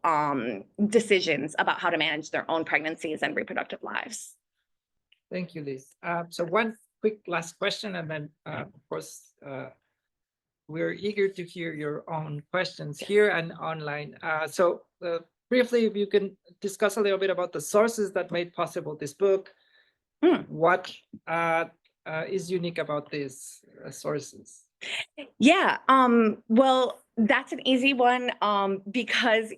decisions about how to manage their own pregnancies and reproductive lives. Thank you, Liz. So one quick last question, and then of course, we're eager to hear your own questions here and online. So briefly, if you can discuss a little bit about the sources that made possible this book, what is unique about these sources? Yeah, well, that's an easy one because,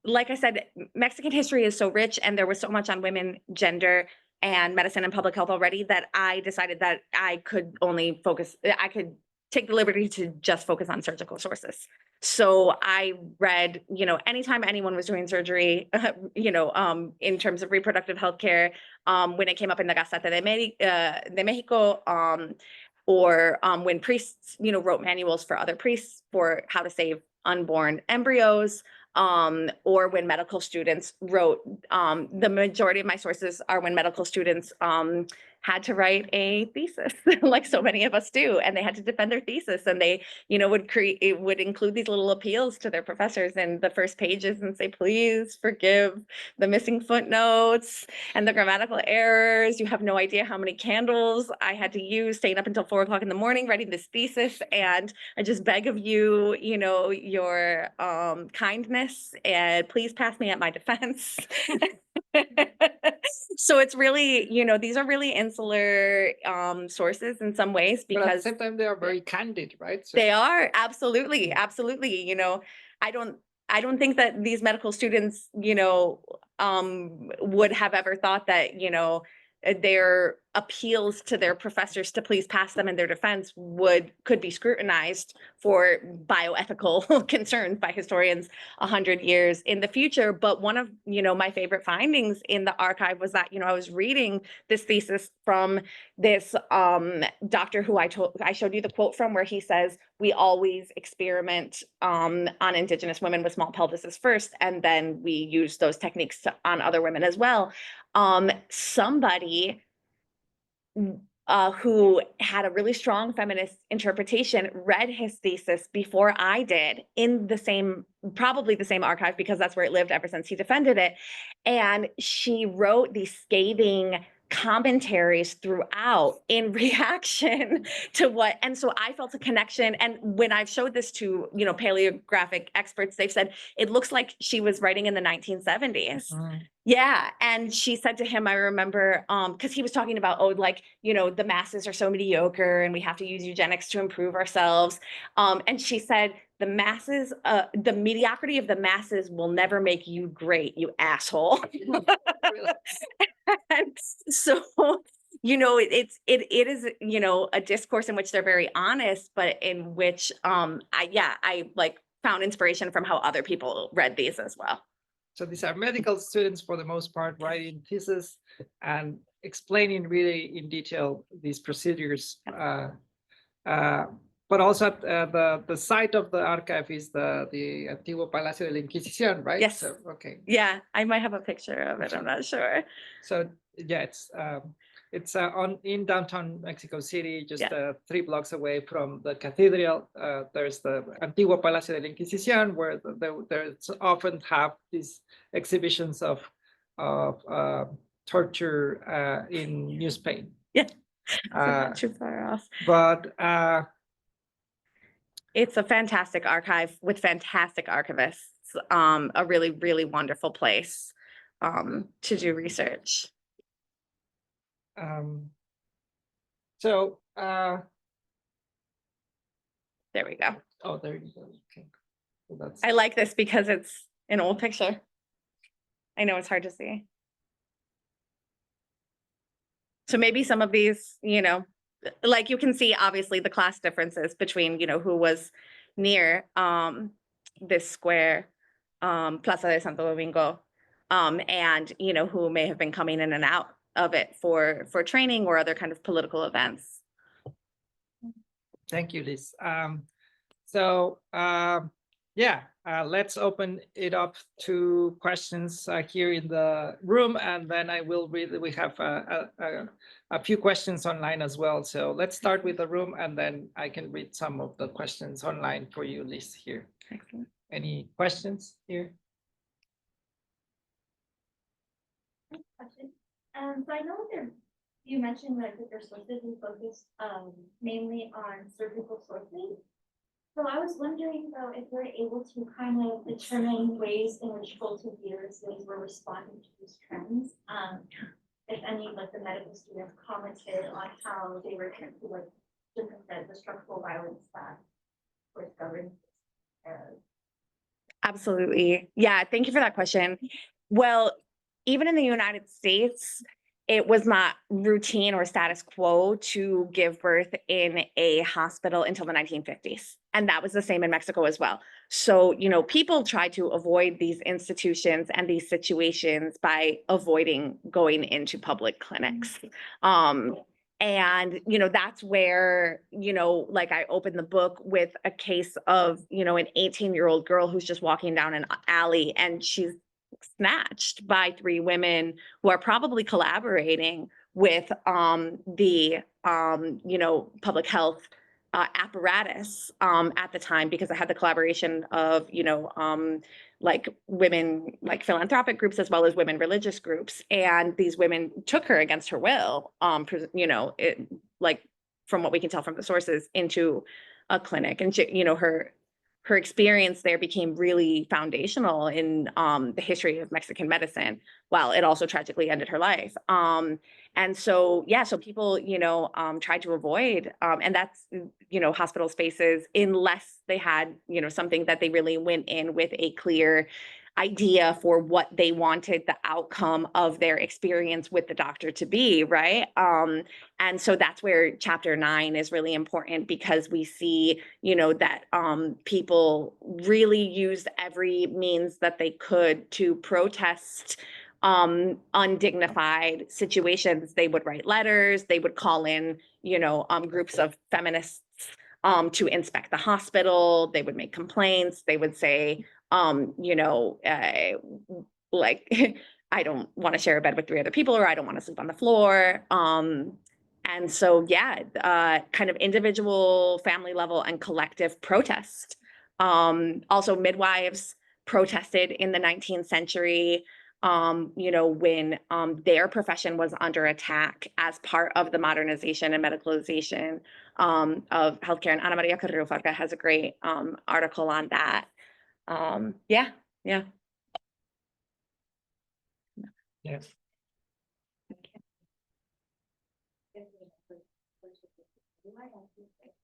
like I said, Mexican history is so rich and there was so much on women, gender, and medicine and public health already that I decided that I could take the liberty to just focus on surgical sources. So I read, anytime anyone was doing surgery, in terms of reproductive health care, when it came up in the Gaceta de Mexico, or when priests, wrote manuals for other priests for how to save unborn embryos, or when medical students wrote, the majority of my sources are when medical students had to write a thesis, like so many of us do, and they had to defend their thesis, and they, would include these little appeals to their professors in the first pages and say, please forgive the missing footnotes and the grammatical errors. You have no idea how many candles I had to use staying up until 4 o'clock in the morning writing this thesis, and I just beg of you, your kindness, and please pass me at my defense. So it's really, these are really insular sources in some ways, because but at the same time they are very candid, right? So they are absolutely. I don't think that these medical students, would have ever thought that, their appeals to their professors to please pass them in their defense could be scrutinized for bioethical concerns by historians 100 years in the future. But one of my favorite findings in the archive was that I was reading this thesis from this doctor who I showed you the quote from, where he says we always experiment on Indigenous women with small pelvises first, and then we use those techniques on other women as well. Somebody who had a really strong feminist interpretation read his thesis before I did in probably the same archive, because that's where it lived ever since he defended it. And she wrote these scathing commentaries throughout in reaction to and so I felt a connection. And when I've showed this to, paleographic experts, they've said, it looks like she was writing in the 1970s. Yeah. And she said to him, I remember, because he was talking about, the masses are so mediocre and we have to use eugenics to improve ourselves. And she said, the masses, the mediocrity of the masses will never make you great, you asshole. And so, it is, a discourse in which they're very honest, but in which, I found inspiration from how other people read these as well. So these are medical students for the most part writing thesis and explaining really in detail these procedures. But also the site of the archive is the Antiguo Palacio de la Inquisición, right? Yes. So, okay. Yeah, I might have a picture of it. I'm not sure. So yeah, it's on in downtown Mexico City, just Yeah. 3 blocks away from the cathedral. There's the Antiguo Palacio de la Inquisición, where there's often have these exhibitions of torture in New Spain. Yeah. So Uh, not too far off. but It's a fantastic archive with fantastic archivists. A really, really wonderful place to do research. So There we go. oh, there you go. Okay. So that's I like this because it's an old picture. I know it's hard to see. So maybe some of these, like you can see obviously the class differences between, who was near this square, Plaza de Santo Domingo, and who may have been coming in and out of it for training or other kind of political events. Thank you, Liz. Yeah, let's open it up to questions here in the room, and then I will read. We have a few questions online as well. So let's start with the room, and then I can read some of the questions online for you, Liz, here. Excellent. Any questions here? Question. So I know you mentioned that your sources and focus mainly on surgical sourcing. So I was wondering though if we're able to kind of determine ways in which both of years were responding to these trends. If any like the medical students commented on how they were trying to like the structural violence that was governed. Absolutely. Yeah, thank you for that question. Well, even in the United States, it was not routine or status quo to give birth in a hospital until the 1950s. And that was the same in Mexico as well. So, people try to avoid these institutions and these situations by avoiding going into public clinics. And, that's where, like I opened the book with a case of, an 18-year-old girl who's just walking down an alley and she's snatched by 3 women who are probably collaborating with the public health apparatus at the time, because I had the collaboration of like women, like philanthropic groups as well as women religious groups, and these women took her against her will, like from what we can tell from the sources, into a clinic. And she, her experience there became really foundational in the history of Mexican medicine, while it also tragically ended her life. And so, yeah, so people, tried to avoid, and that's, hospital spaces, unless they had, something that they really went in with a clear idea for what they wanted the outcome of their experience with the doctor to be, right? And so that's where chapter 9 is really important, because we see, that people really used every means that they could to protest undignified situations. They would write letters, they would call in, groups of feminists to inspect the hospital, they would make complaints, they would say, like, I don't want to share a bed with 3 other people, or I don't want to sleep on the floor. And so, yeah, kind of individual, family level, and collective protest. Also, midwives protested in the 19th century, when their profession was under attack as part of the modernization and medicalization of healthcare. And Ana Maria Carrillo Farca has a great article on that. Yeah. Yes.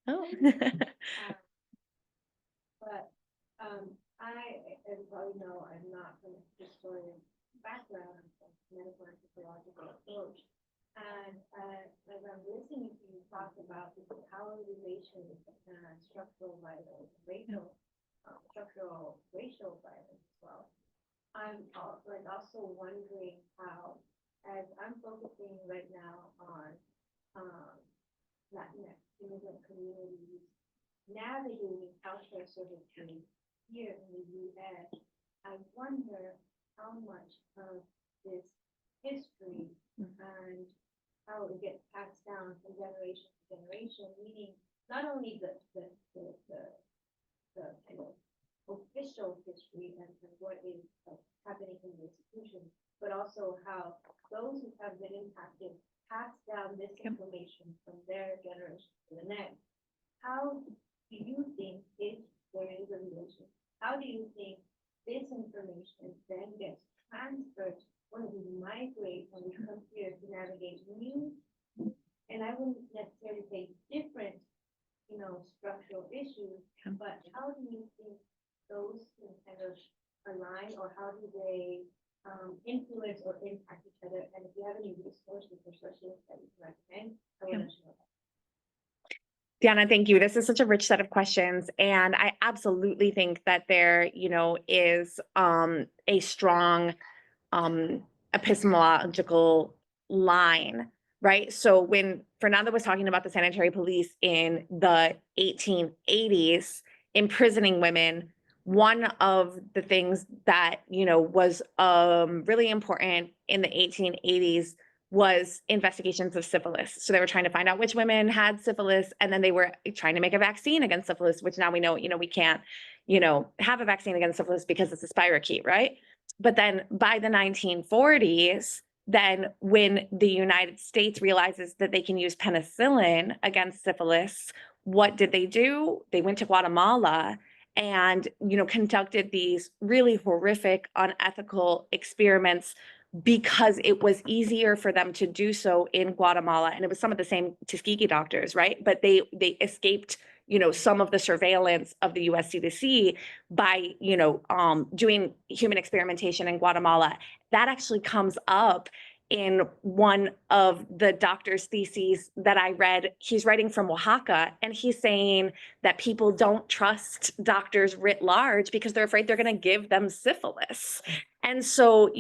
Oh. But I, as you probably know, I'm not from a historian background, I'm from medical and theological approach. And as I'm listening to you talk about the power relations and structural violence, structural racial violence as well, I'm also wondering how, as I'm focusing right now on Latinx immigrant communities navigating healthcare services here in the U.S., I wonder how much of this history and how it gets passed down from generation to generation, meaning not only the kind of official history and what is happening in the institution, but also how those who have been impacted pass down this information from their generation to the next. How do you think, if there is a relation, how do you think this information then gets transferred when we migrate, when we come here to navigate new, and I wouldn't necessarily say different, structural issues, but how do you think those can kind of align, or how do they influence or impact each other? And if you have any resources or sources that you can recommend, I would like to know that. Diana, thank you. This is such a rich set of questions. And I absolutely think that there, is a strong epistemological line, right? So when Fernando was talking about the sanitary police in the 1880s, imprisoning women, one of the things that, was really important in the 1880s was investigations of syphilis. So they were trying to find out which women had syphilis, and then they were trying to make a vaccine against syphilis, which now we know, we can't, have a vaccine against syphilis because it's a spirochete, right? But then by the 1940s, then when the United States realizes that they can use penicillin against syphilis, what did they do? They went to Guatemala and, conducted these really horrific, unethical experiments because it was easier for them to do so in Guatemala. And it was some of the same Tuskegee doctors, right? But they escaped, some of the surveillance of the US CDC by, doing human experimentation in Guatemala. That actually comes up in one of the doctor's theses that I read. He's writing from Oaxaca, and he's saying that people don't trust doctors writ large because they're afraid they're going to give them syphilis. And so,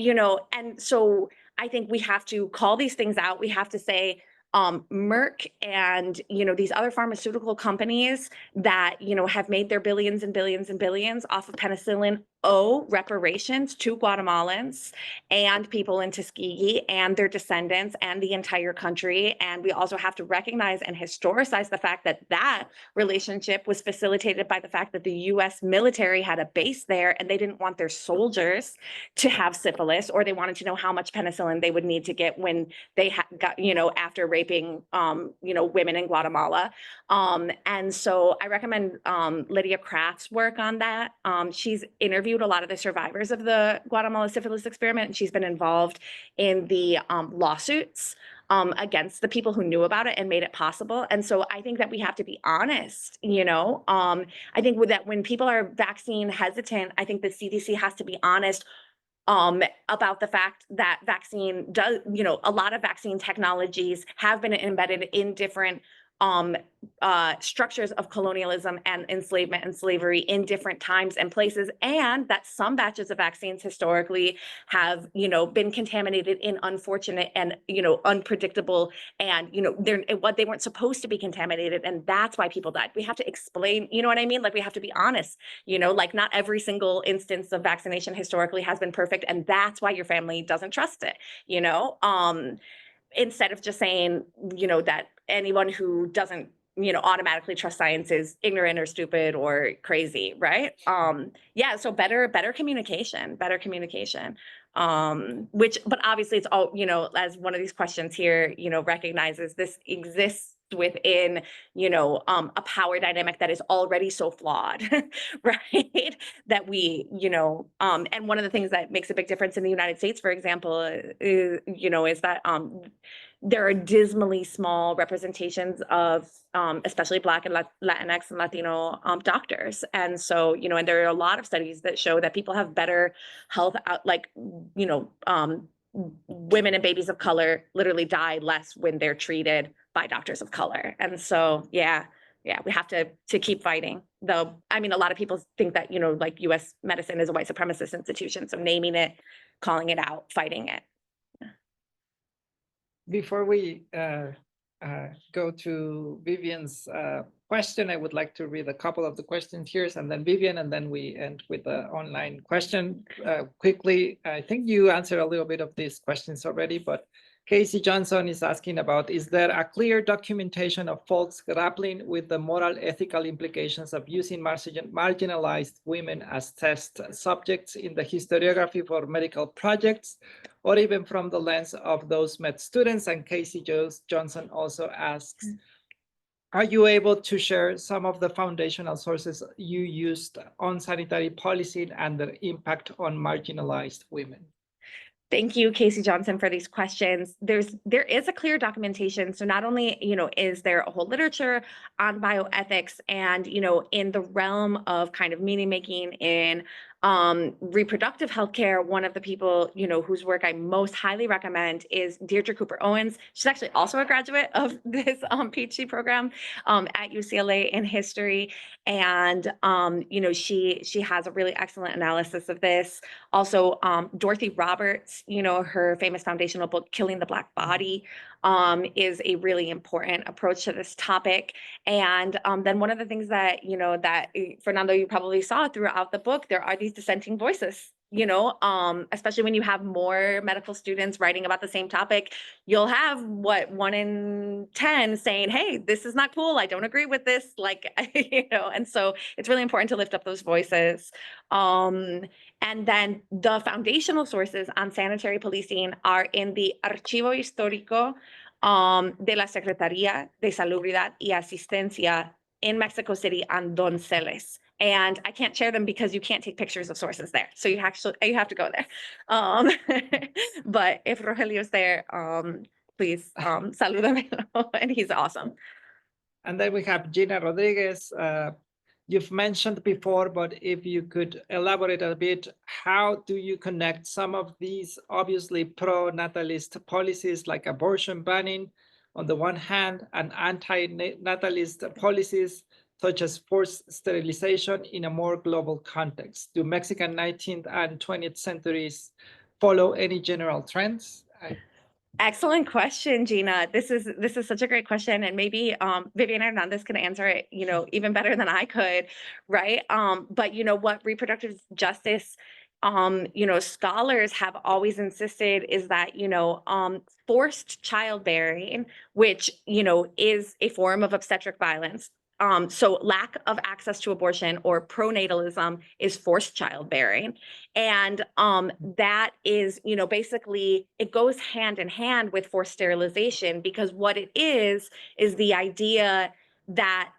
I think we have to call these things out. We have to say, Merck and, these other pharmaceutical companies that, have made their billions and billions and billions off of penicillin owe reparations to Guatemalans and people in Tuskegee and their descendants and the entire country. And we also have to recognize and historicize the fact that that relationship was facilitated by the fact that the US military had a base there, and they didn't want their soldiers to have syphilis, or they wanted to know how much penicillin they would need to get when they got, after raping, women in Guatemala. And so I recommend Lydia Kraft's work on that. She's interviewed a lot of the survivors of the Guatemala syphilis experiment, and she's been involved in the lawsuits against the people who knew about it and made it possible. And so I think that we have to be honest, I think that when people are vaccine hesitant, I think the CDC has to be honest about the fact that vaccine does, a lot of vaccine technologies have been embedded in different structures of colonialism and enslavement and slavery in different times and places, and that some batches of vaccines historically have, been contaminated in unfortunate and, unpredictable and, they weren't supposed to be contaminated, and that's why people died. We have to explain, you know what I mean? Like, we have to be honest, like not every single instance of vaccination historically has been perfect, and that's why your family doesn't trust it, instead of just saying, that anyone who doesn't, automatically trust science is ignorant or stupid or crazy, right? So better communication, but obviously it's all, as one of these questions here, recognizes this exists within, a power dynamic that is already so flawed, right? That we, and one of the things that makes a big difference in the United States, for example, is that there are dismally small representations of especially Black and Latinx and Latino doctors. And so, and there are a lot of studies that show that people have better health, women and babies of color literally die less when they're treated by doctors of color. And so, we have to keep fighting. Though, I mean, a lot of people think that, like US medicine is a white supremacist institution. So naming it, calling it out, fighting it. Before we go to Vivian's question. I would like to read a couple of the questions here, and then Vivian, and then we end with the online question quickly. I think you answered a little bit of these questions already, but Casey Johnson is asking about, is there a clear documentation of folks grappling with the moral ethical implications of using marginalized women as test subjects in the historiography for medical projects, or even from the lens of those med students? And Casey Johnson also asks, are you able to share some of the foundational sources you used on sanitary policy and their impact on marginalized women? Thank you, Casey Johnson, for these questions. There is a clear documentation. So not only, is there a whole literature on bioethics and, in the realm of kind of meaning making in reproductive healthcare, one of the people, whose work I most highly recommend is Deirdre Cooper Owens. She's actually also a graduate of this PhD program at UCLA in history. And, she has a really excellent analysis of this. Also, Dorothy Roberts, her famous foundational book, Killing the Black Body, is a really important approach to this topic. And then one of the things that, that Fernando, you probably saw throughout the book, there are these dissenting voices, especially when you have more medical students writing about the same topic. You'll have 1 in 10 saying, hey, this is not cool, I don't agree with this, and so it's really important to lift up those voices. And then the foundational sources on sanitary policing are in the Archivo Histórico de la Secretaría de Salubridad y Asistencia in Mexico City on Donceles. And I can't share them because you can't take pictures of sources there. So you have to go there. But if Rogelio's there, please salúdamelo, and he's awesome. And then we have Gina Rodriguez. You've mentioned before, but if you could elaborate a bit, how do you connect some of these obviously pro-natalist policies like abortion banning on the one hand and anti-natalist policies such as forced sterilization in a more global context? Do Mexican 19th and 20th centuries follow any general trends? Excellent question, Gina. This is such a great question, and maybe Vivian Hernandez can answer it, even better than I could, right? But what reproductive justice, scholars have always insisted is that forced childbearing, which is a form of obstetric violence. So lack of access to abortion or pronatalism is forced childbearing. And that is, basically it goes hand in hand with forced sterilization, because what it is the idea that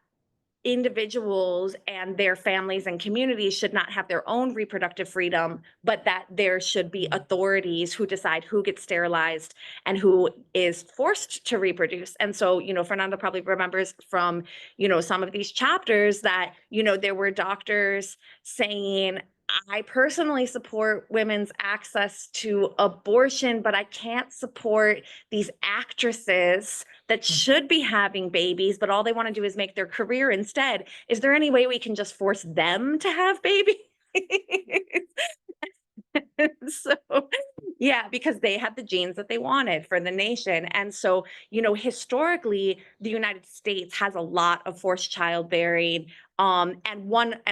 individuals and their families and communities should not have their own reproductive freedom, but that there should be authorities who decide who gets sterilized and who is forced to reproduce. And so, Fernando probably remembers from, some of these chapters that, there were doctors saying, I personally support women's access to abortion, but I can't support these actresses that should be having babies, but all they want to do is make their career instead. Is there any way we can just force them to have babies? So, yeah, because they had the genes that they wanted for the nation. And so, historically, the United States has a lot of forced childbearing. And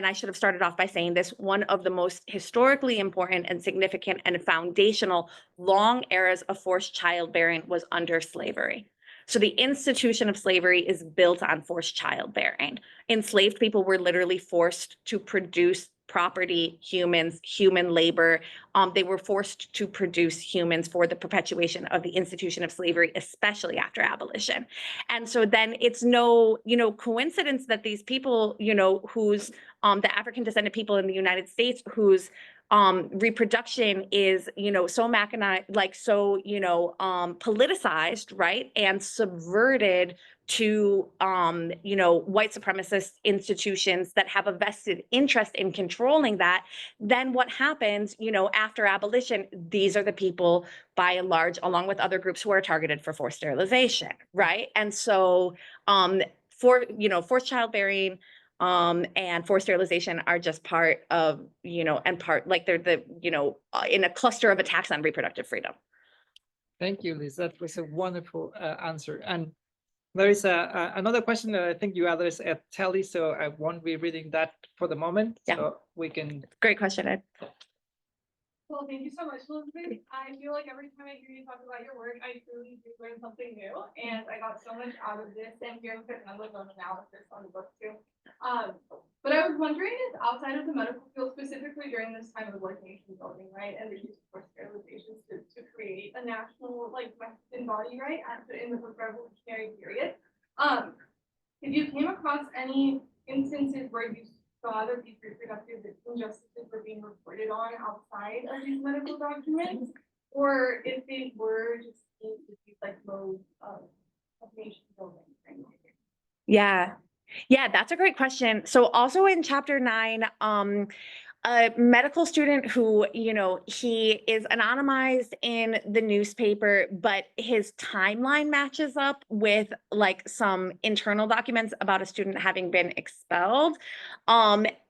I should have started off by saying this, one of the most historically important and significant and foundational long eras of forced childbearing was under slavery. So the institution of slavery is built on forced childbearing. Enslaved people were literally forced to produce property, humans, human labor. They were forced to produce humans for the perpetuation of the institution of slavery, especially after abolition. And so then it's no, coincidence that these people, whose the African descendant people in the United States whose reproduction is, so mechanized, politicized, right, and subverted to, white supremacist institutions that have a vested interest in controlling that. Then what happens, after abolition, these are the people, by and large, along with other groups, who are targeted for forced sterilization, right? And so, forced childbearing and forced sterilization are just part of, and part, they're the, in a cluster of attacks on reproductive freedom. Thank you, Liz. That was a wonderful answer. And There is another question that I think you addressed at Telly, so I won't be reading that for the moment. Yeah. So we can. Great question, Ed. Well, thank you so much, Elizabeth. I feel like every time I hear you talk about your work, I truly do learn something new, and I got so much out of this and hearing Fernando's own analysis on the book too. But I was wondering if outside of the medical field, specifically during this time of like nation building, right, and the use of forced sterilizations to create a national like Mexican body, right, in the revolutionary period, if you came across any instances where you saw that these reproductive injustices were being reported on outside of these medical documents, or if they were just these like modes of nation building. Yeah. Yeah, that's a great question. So also in chapter 9, a medical student who, you know, he is anonymized in the newspaper, but his timeline matches up with like some internal documents about a student having been expelled.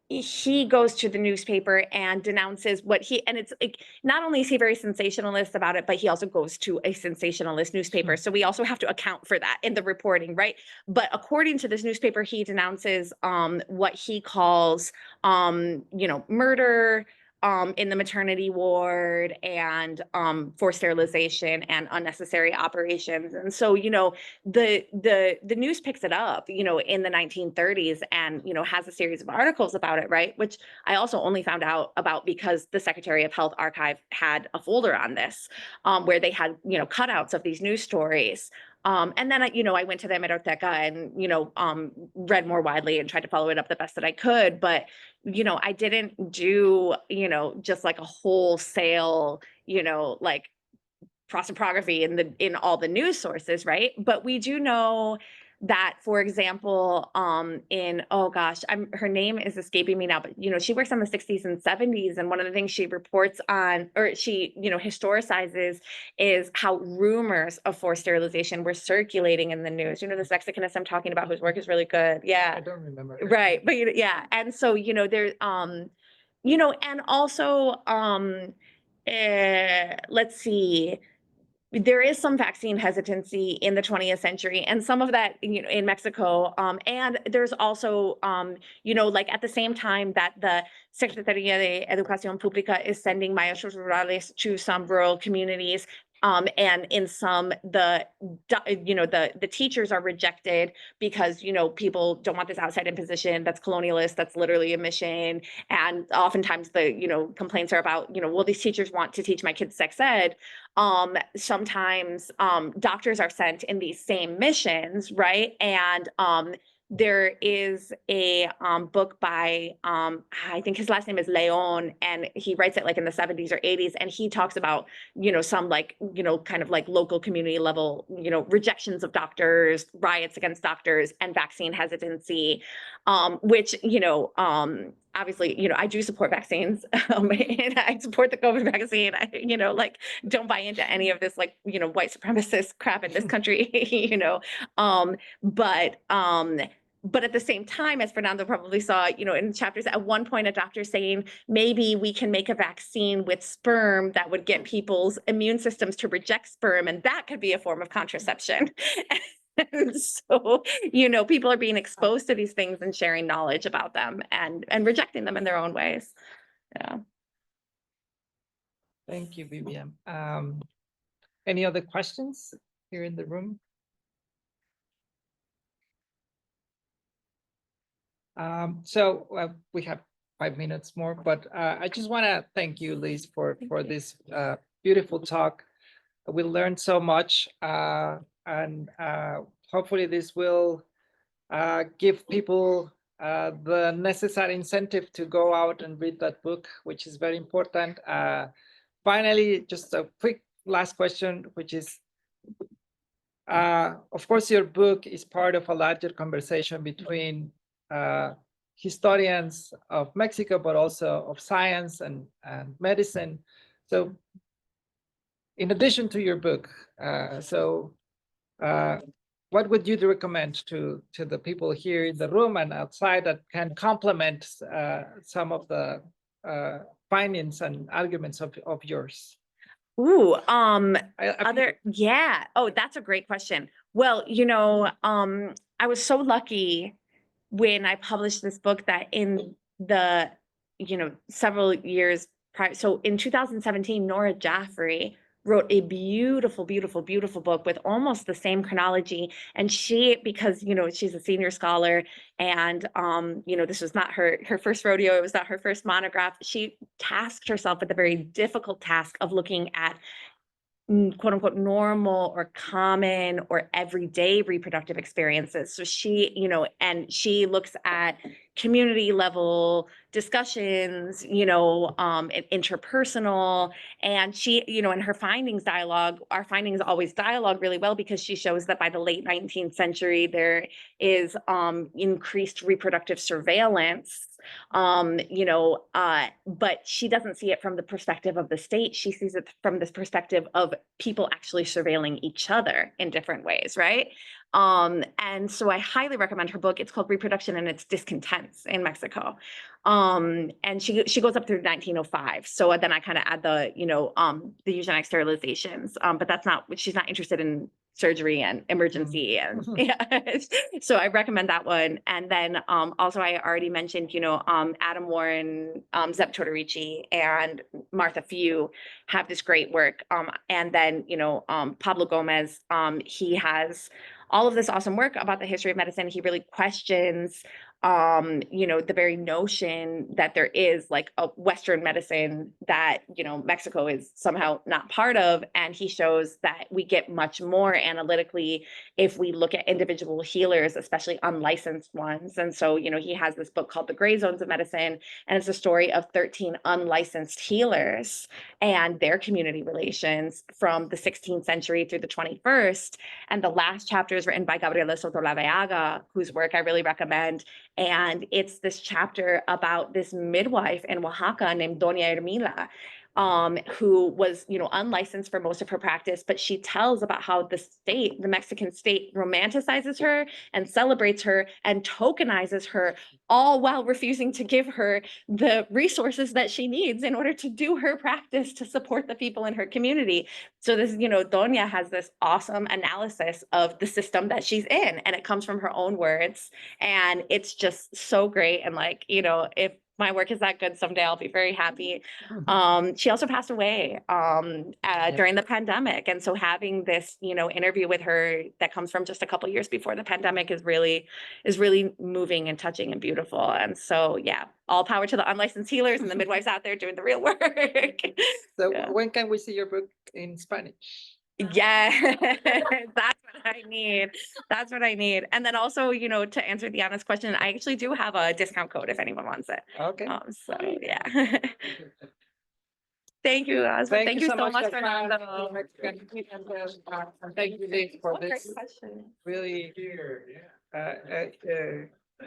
He goes to the newspaper and denounces what he, and it's like, not only is he very sensationalist about it, but he also goes to a sensationalist newspaper. So we also have to account for that in the reporting, right? But according to this newspaper, he denounces what he calls you know, murder in the maternity ward and forced sterilization and unnecessary operations. And so, you know, the news picks it up, you know, in the 1930s and, you know, has a series of articles about it, right? Which I also only found out about because the Secretary of Health Archive had a folder on this where they had, you know, cutouts of these news stories. And then, you know, I went to the Hemeroteca and, you know, read more widely and tried to follow it up the best that I could. But, you know, I didn't do, you know, just like a wholesale, you know, like prosopography in all the news sources, right? But we do know that, for example, in, oh gosh, her name is escaping me now, but you know, she works on the 60s and 70s, and one of the things she reports on, or she, you know, historicizes, is how rumors of forced sterilization were circulating in the news. You know, this Mexicanist I'm talking about, whose work is really good. Yeah, I don't remember. right, but yeah, and so you know, there, you know, and also, let's see. There is some vaccine hesitancy in the 20th century, and some of that, you know, in Mexico. And there's also, you know, like at the same time that the Secretaría de Educación Pública is sending maestros rurales to some rural communities, and in some, you know, the teachers are rejected because, you know, people don't want this outside imposition that's colonialist, that's literally a mission. And oftentimes the, you know, complaints are about, you know, well, these teachers want to teach my kids sex ed. Sometimes doctors are sent in these same missions, right? And there is a book by, I think his last name is Leon, and he writes it like in the 70s or 80s, and he talks about, you know, some like, you know, kind of like local community level, you know, rejections of doctors, riots against doctors, and vaccine hesitancy, which, you know, obviously, you know, I do support vaccines, and I support the COVID vaccine. I, you know, like, don't buy into any of this, like, you know, white supremacist crap in this country, you know, but at the same time, as Fernando probably saw, you know, in chapters, at one point, a doctor saying, maybe we can make a vaccine with sperm that would get people's immune systems to reject sperm, and that could be a form of contraception. And so, you know, people are being exposed to these things and sharing knowledge about them and rejecting them in their own ways. Yeah. Thank you, Vivian. Any other questions here in the room? So we have 5 minutes more, but I just want to thank you, Liz, for this beautiful talk. We learned so much, and hopefully this will give people the necessary incentive to go out and read that book, which is very important. Finally, just a quick last question, which is, of course, your book is part of a larger conversation between historians of Mexico, but also of science and medicine. So in addition to your book, what would you recommend to the people here in the room and outside that can complement some of the findings and arguments of yours? Ooh, yeah. Oh, that's a great question. Well, I was so lucky when I published this book that in the, several years prior, so in 2017, Nora Jaffrey wrote a beautiful, beautiful, beautiful book with almost the same chronology. And she, because, she's a senior scholar and, this was not her first rodeo, it was not her first monograph. She tasked herself with the very difficult task of looking at quote unquote normal or common or everyday reproductive experiences. So she, and she looks at community level discussions, interpersonal, and she, and her findings our findings always dialogue really well because she shows that by the late 19th century, there is increased reproductive surveillance. But she doesn't see it from the perspective of the state. She sees it from this perspective of people actually surveilling each other in different ways, right? And so I highly recommend her book. It's called Reproduction and Its Discontents in Mexico. And she goes up through 1905. So then I kind of add the eugenic sterilizations, but she's not interested in surgery and emergency and so I recommend that one. And then also I already mentioned Adam Warren, Zeb Tortorici, and Martha Few have this great work, and then Pablo Gomez, he has all of this awesome work about the history of medicine. He really questions the very notion that there is like a Western medicine that, Mexico is somehow not part of. And he shows that we get much more analytically if we look at individual healers, especially unlicensed ones. And so, he has this book called The Gray Zones of Medicine, and it's a story of 13 unlicensed healers and their community relations from the 16th century through the 21st. And the last chapter is written by Gabriela Soto-Laveaga, whose work I really recommend. And it's this chapter about this midwife in Oaxaca named Doña Ermila, who was, unlicensed for most of her practice, but she tells about how the Mexican state romanticizes her and celebrates her and tokenizes her, all while refusing to give her the resources that she needs in order to do her practice to support the people in her community. So this, Doña has this awesome analysis of the system that she's in, and it comes from her own words. And it's just so great. And if my work is that good someday, I'll be very happy. She also passed away during the pandemic. And so having this, interview with her that comes from just a couple of years before the pandemic is really moving and touching and beautiful. And so, yeah, all power to the unlicensed healers and the midwives out there doing the real work. So Yeah. when can we see your book in Spanish? Yeah, that's what I need. That's what I need. And then also, to answer Diana's question, I actually do have a discount code if anyone wants it. Okay. So yeah. Thank you, Oswald. Thank you so much, Fernando. And thank you, Dave, for this really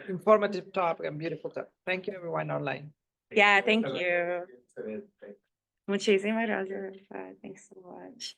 informative talk and beautiful talk. Thank you, everyone online. Yeah, thank you. Muchísimas gracias. Thanks so much.